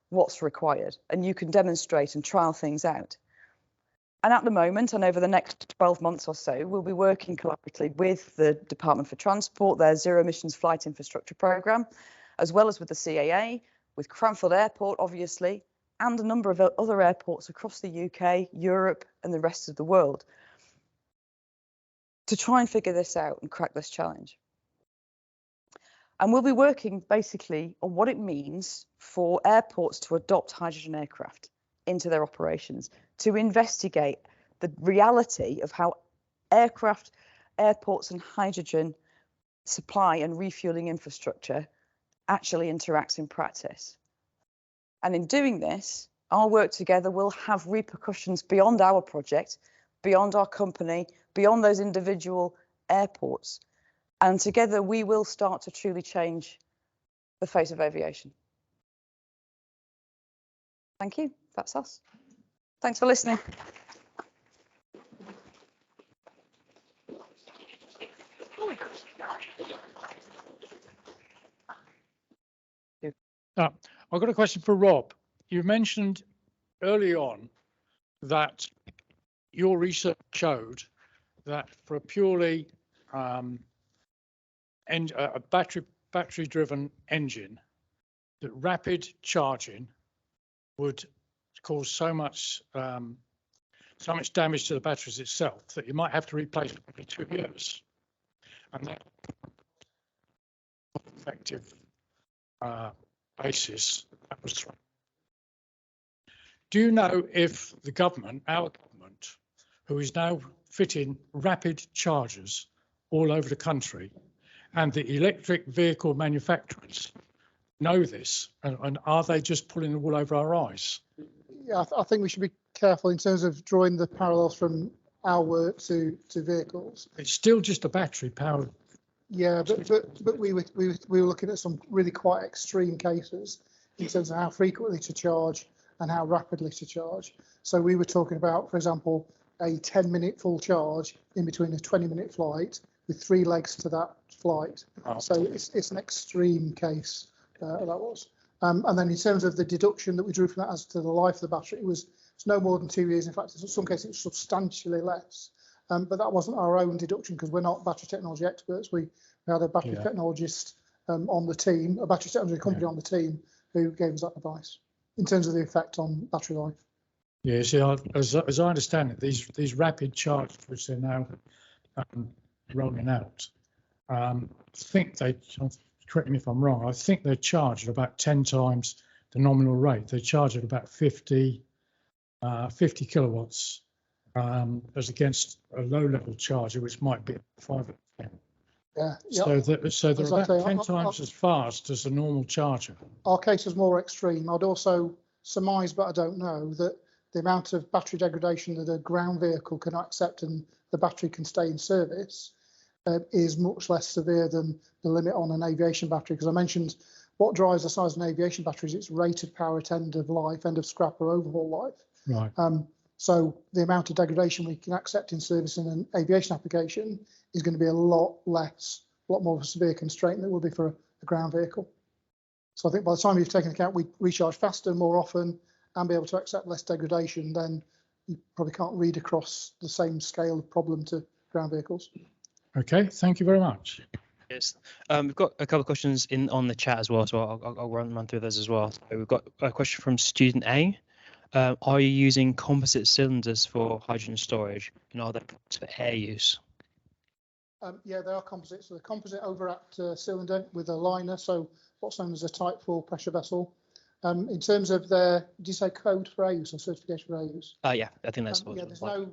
what's required and you can demonstrate and trial things out. And at the moment, and over the next 12 months or so, we'll be working collaboratively with the Department for Transport, their Zero Emissions Flight Infrastructure Programme, as well as with the CAA, with Cranfield Airport, obviously, and a number of other airports across the UK, Europe, and the rest of the world, to try and figure this out and crack this challenge. And we'll be working basically on what it means for airports to adopt hydrogen aircraft into their operations, to investigate the reality of how aircraft, airports and hydrogen supply and refueling infrastructure actually interacts in practice. And in doing this, our work together will have repercussions beyond our project, beyond our company, beyond those individual airports. And together we will start to truly change the face of aviation. Thank you. That's us. Thanks for listening. I've got a question for Rob. You mentioned early on that your research showed that for a purely a battery-driven engine, that rapid charging would cause so much damage to the batteries itself that you might have to replace it every 2 years, and that effective basis that was thrown. Do you know if the government, our government, who is now fitting rapid chargers all over the country, and the electric vehicle manufacturers know this, and are they just pulling the wool over our eyes? Yeah, I think we should be careful in terms of drawing the parallels from our work to vehicles. It's still just a battery powered. Yeah, but we were looking at some really quite extreme cases in terms of how frequently to charge and how rapidly to charge. So we were talking about, for example, a 10-minute full charge in between a 20-minute flight with 3 legs to that flight. Oh. So it's an extreme case, that was. And then in terms of the deduction that we drew from that as to the life of the battery, it's no more than 2 years. In fact, in some cases, it's substantially less. But that wasn't our own deduction because we're not battery technology experts. We had a battery technologist on the team, a battery technology company on the team who gave us that advice in terms of the effect on battery life. Yeah, see, as I understand it, these rapid chargers, which they're now rolling out, I think correct me if I'm wrong, I think they charge at about 10 times the nominal rate. They charge at about 50 kilowatts as against a low-level charger, which might be 5 or 10. Yeah. So they're about 10 times as fast as a normal charger. Our case is more extreme. I'd also surmise, but I don't know, that the amount of battery degradation that a ground vehicle can accept and the battery can stay in service is much less severe than the limit on an aviation battery. Because I mentioned what drives the size of an aviation battery is its rated power at end of life, end of scrap or overhaul life. Right. So the amount of degradation we can accept in service in an aviation application is going to be a lot less, a lot more of a severe constraint than it will be for a ground vehicle. So I think by the time you've taken account we recharge faster, more often, and be able to accept less degradation, then you probably can't read across the same scale of problem to ground vehicles. Okay, thank you very much. Yes, we've got a couple of questions on the chat as well, so I'll run through those as well. So we've got a question from student A. Are you using composite cylinders for hydrogen storage, and are they for air use? Yeah, they are composite. So the composite overwrapped cylinder with a liner, so what's known as a Type 4 pressure vessel. In terms of their, did you say code for air use or certification for air use? Yeah, I think that's what. Yeah, there's no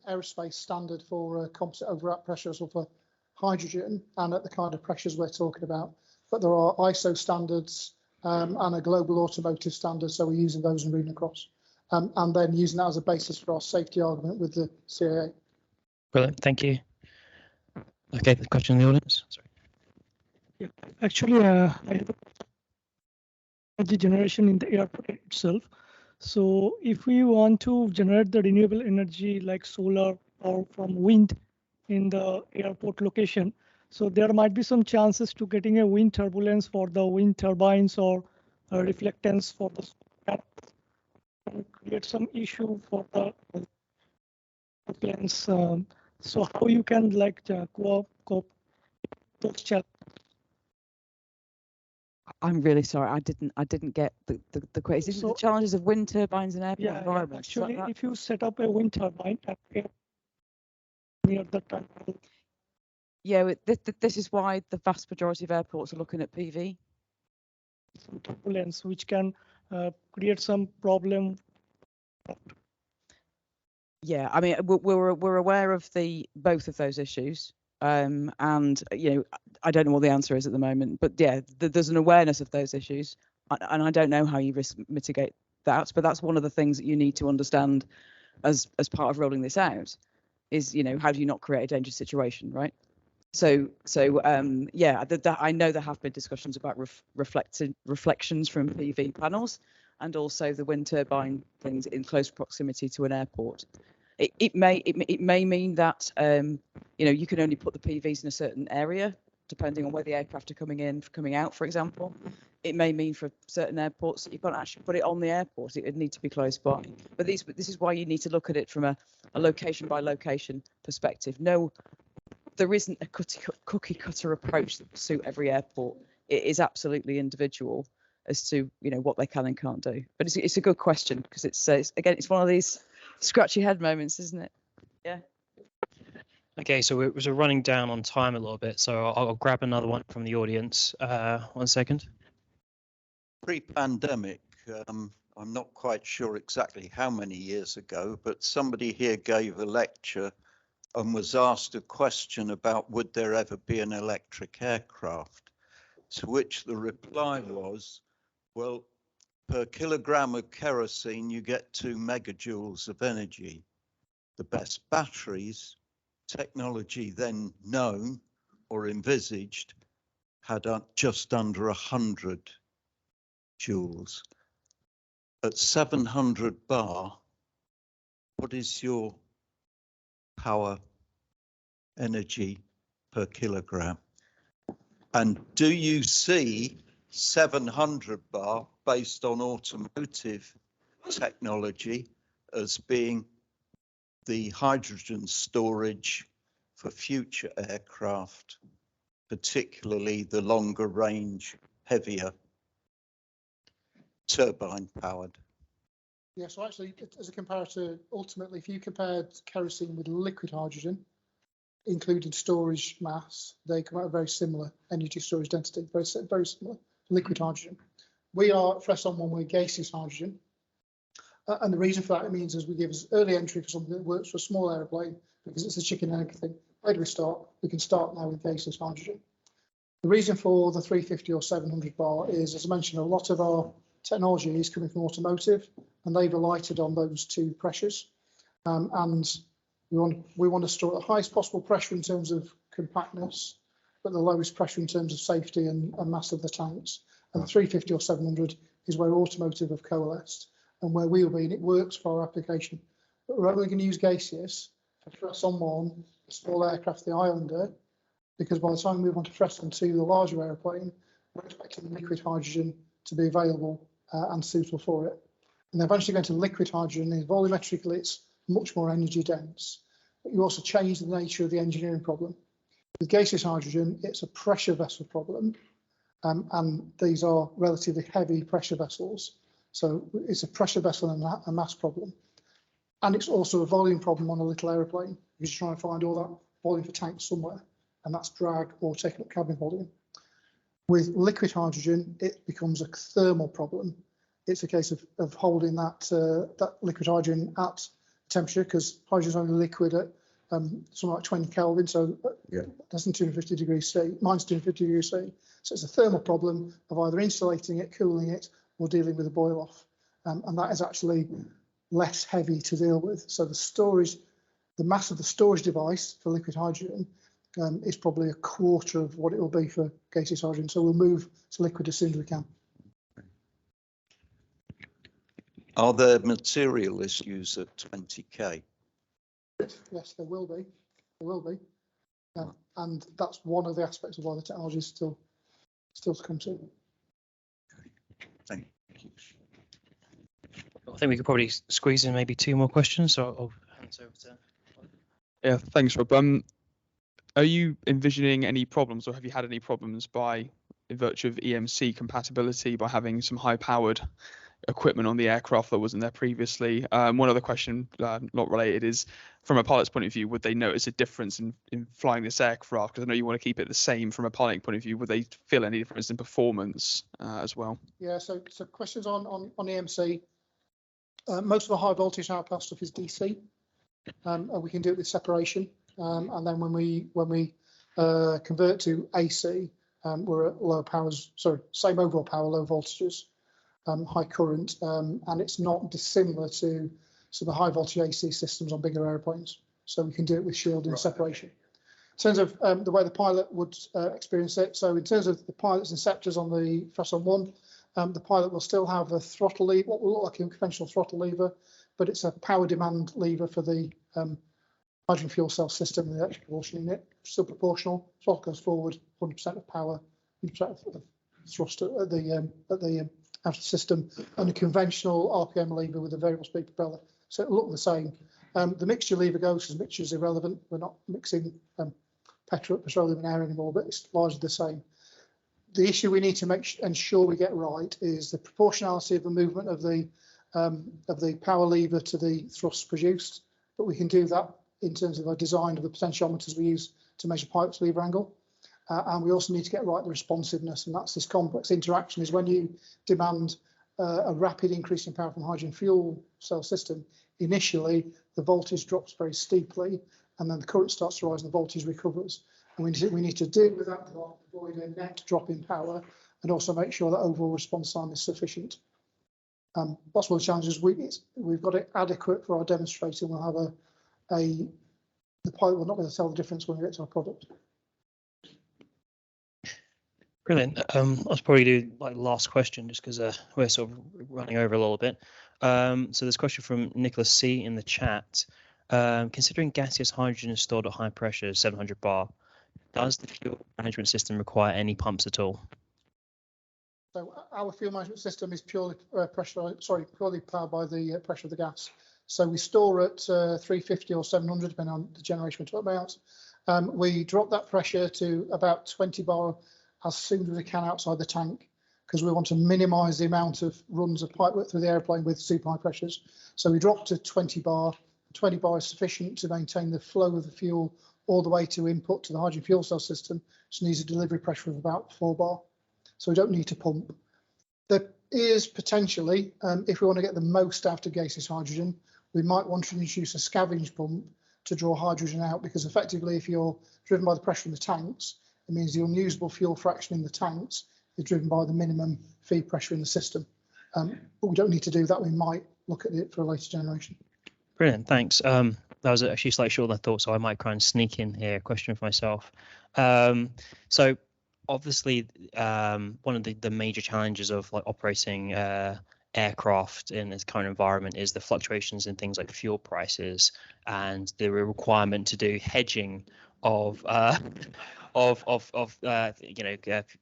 aerospace standard for composite overwrap pressure vessel for hydrogen and at the kind of pressures we're talking about. But there are ISO standards and a global automotive standard, so we're using those and reading across. And then using that as a basis for our safety argument with the CAA. Brilliant, thank you. Okay, the question in the audience. Sorry. Yeah, actually, I have energy generation in the airport itself. So if we want to generate the renewable energy like solar or from wind in the airport location, so there might be some chances to getting a wind turbulence for the wind turbines or reflectance for the and create some issue for the planes. So how you can like cope those challenges? I'm really sorry, I didn't get the question. Is it the challenges of wind turbines and airport environments? Actually, if you set up a wind turbine at near the tunnel. Yeah, this is why the vast majority of airports are looking at PV. Some turbulence, which can create some problem. Yeah, I mean, we're aware of both of those issues. And you know, I don't know what the answer is at the moment, but yeah, there's an awareness of those issues, and I don't know how you risk mitigate that, but that's one of the things that you need to understand as part of rolling this out. is, you know, how do you not create a dangerous situation, right? So yeah, I know there have been discussions about reflections from PV panels, and also the wind turbine things in close proximity to an airport. It may mean that you know, you can only put the PVs in a certain area depending on where the aircraft are coming out, for example. It may mean for certain airports that you can't actually put it on the airport. It would need to be close by. But this is why you need to look at it from a location by location perspective. No, there isn't a cookie cutter approach that will suit every airport. It is absolutely individual as to, you know, what they can and can't do. But it's a good question, because it's again, it's one of these scratchy head moments, isn't it? Yeah. Okay, so we're running down on time a little bit, so I'll grab another one from the audience. 1 second. Pre-pandemic, I'm not quite sure exactly how many years ago, but somebody here gave a lecture and was asked a question about would there ever be an electric aircraft, to which the reply was, well, per kilogram of kerosene, you get 2 megajoules of energy. The best batteries, technology then known or envisaged, had just under 100 joules. At 700 bar, what is your power energy per kilogram? And do you see 700 bar based on automotive technology as being the hydrogen storage for future aircraft, particularly the longer range, heavier turbine powered? Yeah, so actually, as a comparator, ultimately, if you compared kerosene with liquid hydrogen, including storage mass, they come out very similar energy storage density, very similar to liquid hydrogen. We are FRESSON one, we're gaseous hydrogen. And the reason for that, it means is we give us early entry for something that works for a small aeroplane, because it's a chicken and egg thing. Where do we start? We can start now with gaseous hydrogen. The reason for the 350 or 700 bar is, as I mentioned, a lot of our technology is coming from automotive, and they've alighted on those 2 pressures. And we want to store at the highest possible pressure in terms of compactness, but the lowest pressure in terms of safety and mass of the tanks. And the 350 or 700 is where automotive have coalesced and where we'll be, and it works for our application. But we're only going to use gaseous for FRESSON 1, the small aircraft, the Islander, because by the time we move on to FRESSON 2, the larger airplane, we're expecting liquid hydrogen to be available and suitable for it. And then eventually going to liquid hydrogen, volumetrically it's much more energy dense, but you also change the nature of the engineering problem. With gaseous hydrogen, it's a pressure vessel problem, and these are relatively heavy pressure vessels. So it's a pressure vessel and a mass problem. And it's also a volume problem on a little aeroplane, because you're trying to find all that volume for tanks somewhere, and that's drag or taking up cabin volume. With liquid hydrogen, it becomes a thermal problem. It's a case of holding that liquid hydrogen at temperature, because hydrogen is only liquid at something like 20 Kelvin, so less than 250 degrees C, minus 250 degrees C. So it's a thermal problem of either insulating it, cooling it, or dealing with a boil off. And that is actually less heavy to deal with. So the mass of the storage device for liquid hydrogen is probably a quarter of what it will be for gaseous hydrogen. So we'll move to liquid as soon as we can. Are there material issues at 20K? Yes, there will be. There will be. And that's one of the aspects of why the technology is still to come to. Thank you. I think we could probably squeeze in maybe 2 more questions, so I'll hand it over to. Yeah, thanks, Rob. Are you envisioning any problems, or have you had any problems by virtue of EMC compatibility by having some high-powered equipment on the aircraft that wasn't there previously? One other question, not related, is from a pilot's point of view, would they notice a difference in flying this aircraft? Because I know you want to keep it the same from a piloting point of view. Would they feel any difference in performance as well? Yeah, so questions on EMC. Most of the high voltage outpath stuff is DC, and we can do it with separation. And then when we convert to AC, we're at low powers, sorry, same overall power, low voltages, high current, and it's not dissimilar to some of the high voltage AC systems on bigger airplanes. so we can do it with shielding and separation. In terms of the way the pilot would experience it, so in terms of the pilot's inceptors on the FRESSON 1, the pilot will still have a throttle lever, what will look like a conventional throttle lever, but it's a power demand lever for the hydrogen fuel cell system, the electric propulsion unit, still proportional. Throttle goes forward, 100% of power, 100% of thrust at the outer system, and a conventional RPM lever with a variable speed propeller. So it'll look the same. The mixture lever goes because mixture is irrelevant. We're not mixing petroleum and air anymore, but it's largely the same. The issue we need to ensure we get right is the proportionality of the movement of the power lever to the thrust produced, but we can do that in terms of our design of the potentiometers we use to measure pipe's lever angle. And we also need to get right the responsiveness, and that's this complex interaction is when you demand a rapid increase in power from hydrogen fuel cell system, initially the voltage drops very steeply and then the current starts to rise and the voltage recovers. And we need to deal with that to avoid a net drop in power and also make sure that overall response time is sufficient. That's one of the challenges. We've got it adequate for our demonstrator. We'll have the pilot will not be able to tell the difference when we get to our product. Brilliant. I'll probably do like last question just because we're sort of running over a little bit. So there's a question from Nicholas C in the chat. Considering gaseous hydrogen is stored at high pressure, 700 bar, does the fuel management system require any pumps at all? So our fuel management system is purely purely powered by the pressure of the gas. So we store at 350 or 700, depending on the generation we're talking about. We drop that pressure to about 20 bar as soon as we can outside the tank, because we want to minimise the amount of runs of pipework through the airplane with super high pressures. So we drop to 20 bar. 20 bar is sufficient to maintain the flow of the fuel all the way to input to the hydrogen fuel cell system, which needs a delivery pressure of about 4 bar. So we don't need to pump. There is potentially, if we want to get the most out of gaseous hydrogen, we might want to introduce a scavenge pump to draw hydrogen out, because effectively if you're driven by the pressure in the tanks, it means the unusable fuel fraction in the tanks is driven by the minimum feed pressure in the system. But we don't need to do that. We might look at it for a later generation. Brilliant, thanks. That was actually slightly shorter than I thought, so I might try and sneak in here a question for myself. So obviously, one of the major challenges of like operating aircraft in this current environment is the fluctuations in things like fuel prices and the requirement to do hedging of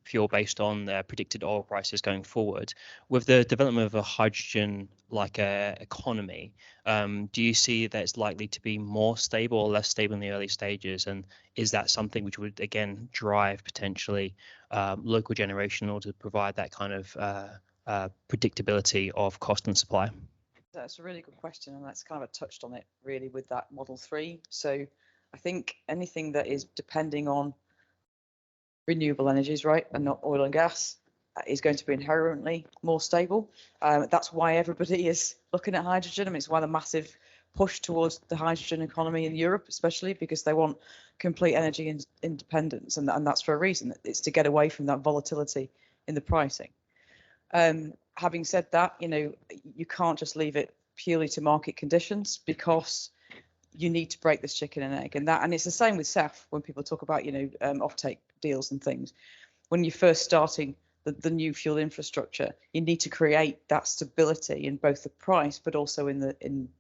fuel based on predicted oil prices going forward. With the development of a hydrogen like economy, do you see that it's likely to be more stable or less stable in the early stages? And is that something which would again drive potentially local generation in order to provide that kind of predictability of cost and supply? That's a really good question, and that's kind of touched on it really with that Model 3. So I think anything that is depending on renewable energies, right, and not oil and gas, is going to be inherently more stable. That's why everybody is looking at hydrogen. I mean, it's why the massive push towards the hydrogen economy in Europe, especially because they want complete energy independence, and that's for a reason. It's to get away from that volatility in the pricing. Having said that, you can't just leave it purely to market conditions, because you need to break this chicken and egg, and it's the same with SAF. When people talk about offtake deals and things, when you're first starting the new fuel infrastructure, you need to create that stability in both the price but also in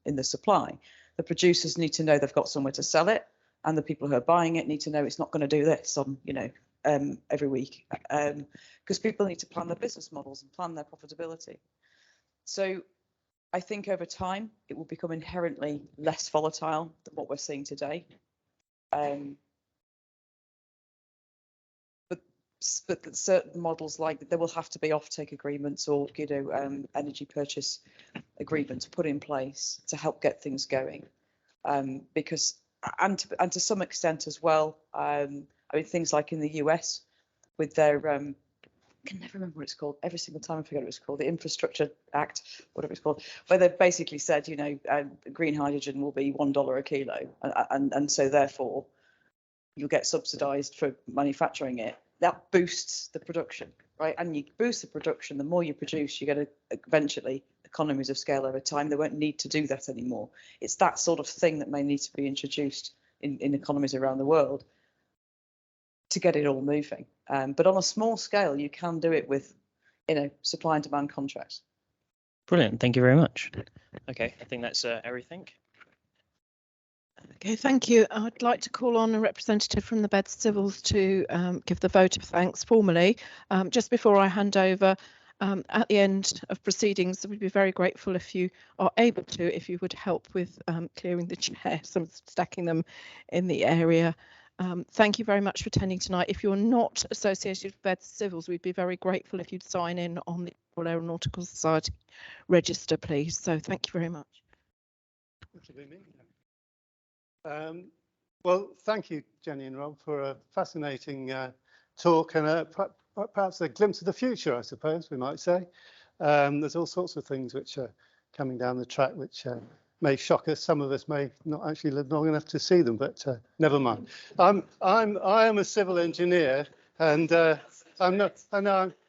the supply. The producers need to know they've got somewhere to sell it, and the people who are buying it need to know it's not going to do this on every week, because people need to plan their business models and plan their profitability. So I think over time it will become inherently less volatile than what we're seeing today. But certain models, like there will have to be offtake agreements or energy purchase agreements put in place to help get things going, because and to some extent as well. I mean, things like in the US with their I can never remember what it's called. Every single time I forget what it's called. The Infrastructure Act, whatever it's called, where they've basically said, green hydrogen will be $1 a kilo, and so therefore you'll get subsidised for manufacturing it. That boosts the production, right? And you boost the production, the more you produce, you get eventually a economies of scale over time. They won't need to do that anymore. It's that sort of thing that may need to be introduced in economies around the world to get it all moving. But on a small scale, you can do it with, supply and demand contracts. Brilliant. Thank you very much. Okay, I think that's everything. Okay, thank you. I'd like to call on a representative from the Bed Civils to give the vote of thanks formally. Just before I hand over, at the end of proceedings, we'd be very grateful if you are able to, if you would help with clearing the chairs and stacking them in the area. Thank you very much for attending tonight. If you're not associated with Bed Civils, we'd be very grateful if you'd sign in on the Royal Aeronautical Society register, please. So thank you very much. Well, thank you, Jenny and Rob, for a fascinating talk and perhaps a glimpse of the future, I suppose we might say. There's all sorts of things which are coming down the track which may shock us. Some of us may not actually live long enough to see them, but never mind. I am a civil engineer, and I'm not.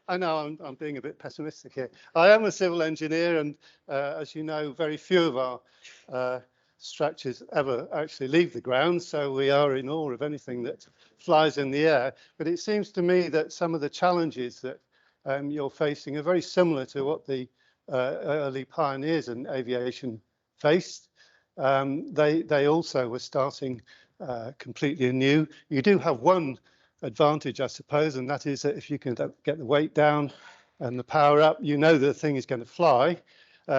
I know I'm being a bit pessimistic here. I am a civil engineer, and as you know, very few of our structures ever actually leave the ground, so we are in awe of anything that flies in the air. But it seems to me that some of the challenges that you're facing are very similar to what the early pioneers in aviation faced. They also were starting completely anew. You do have one advantage, I suppose, and that is that if you can get the weight down and the power up, you know the thing is going to fly.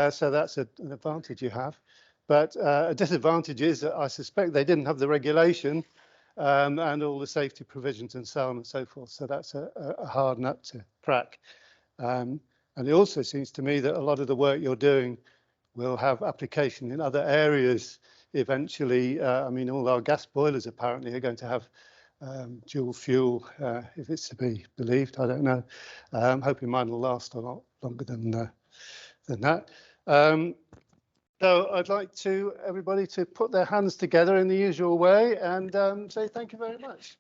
So that's an advantage you have. But a disadvantage is that I suspect they didn't have the regulation and all the safety provisions and so on and so forth. So that's a hard nut to crack. And it also seems to me that a lot of the work you're doing will have application in other areas eventually. I mean, all our gas boilers apparently are going to have dual fuel, if it's to be believed. I don't know. I'm hoping mine will last a lot longer than that. So I'd like everybody to put their hands together in the usual way and say thank you very much.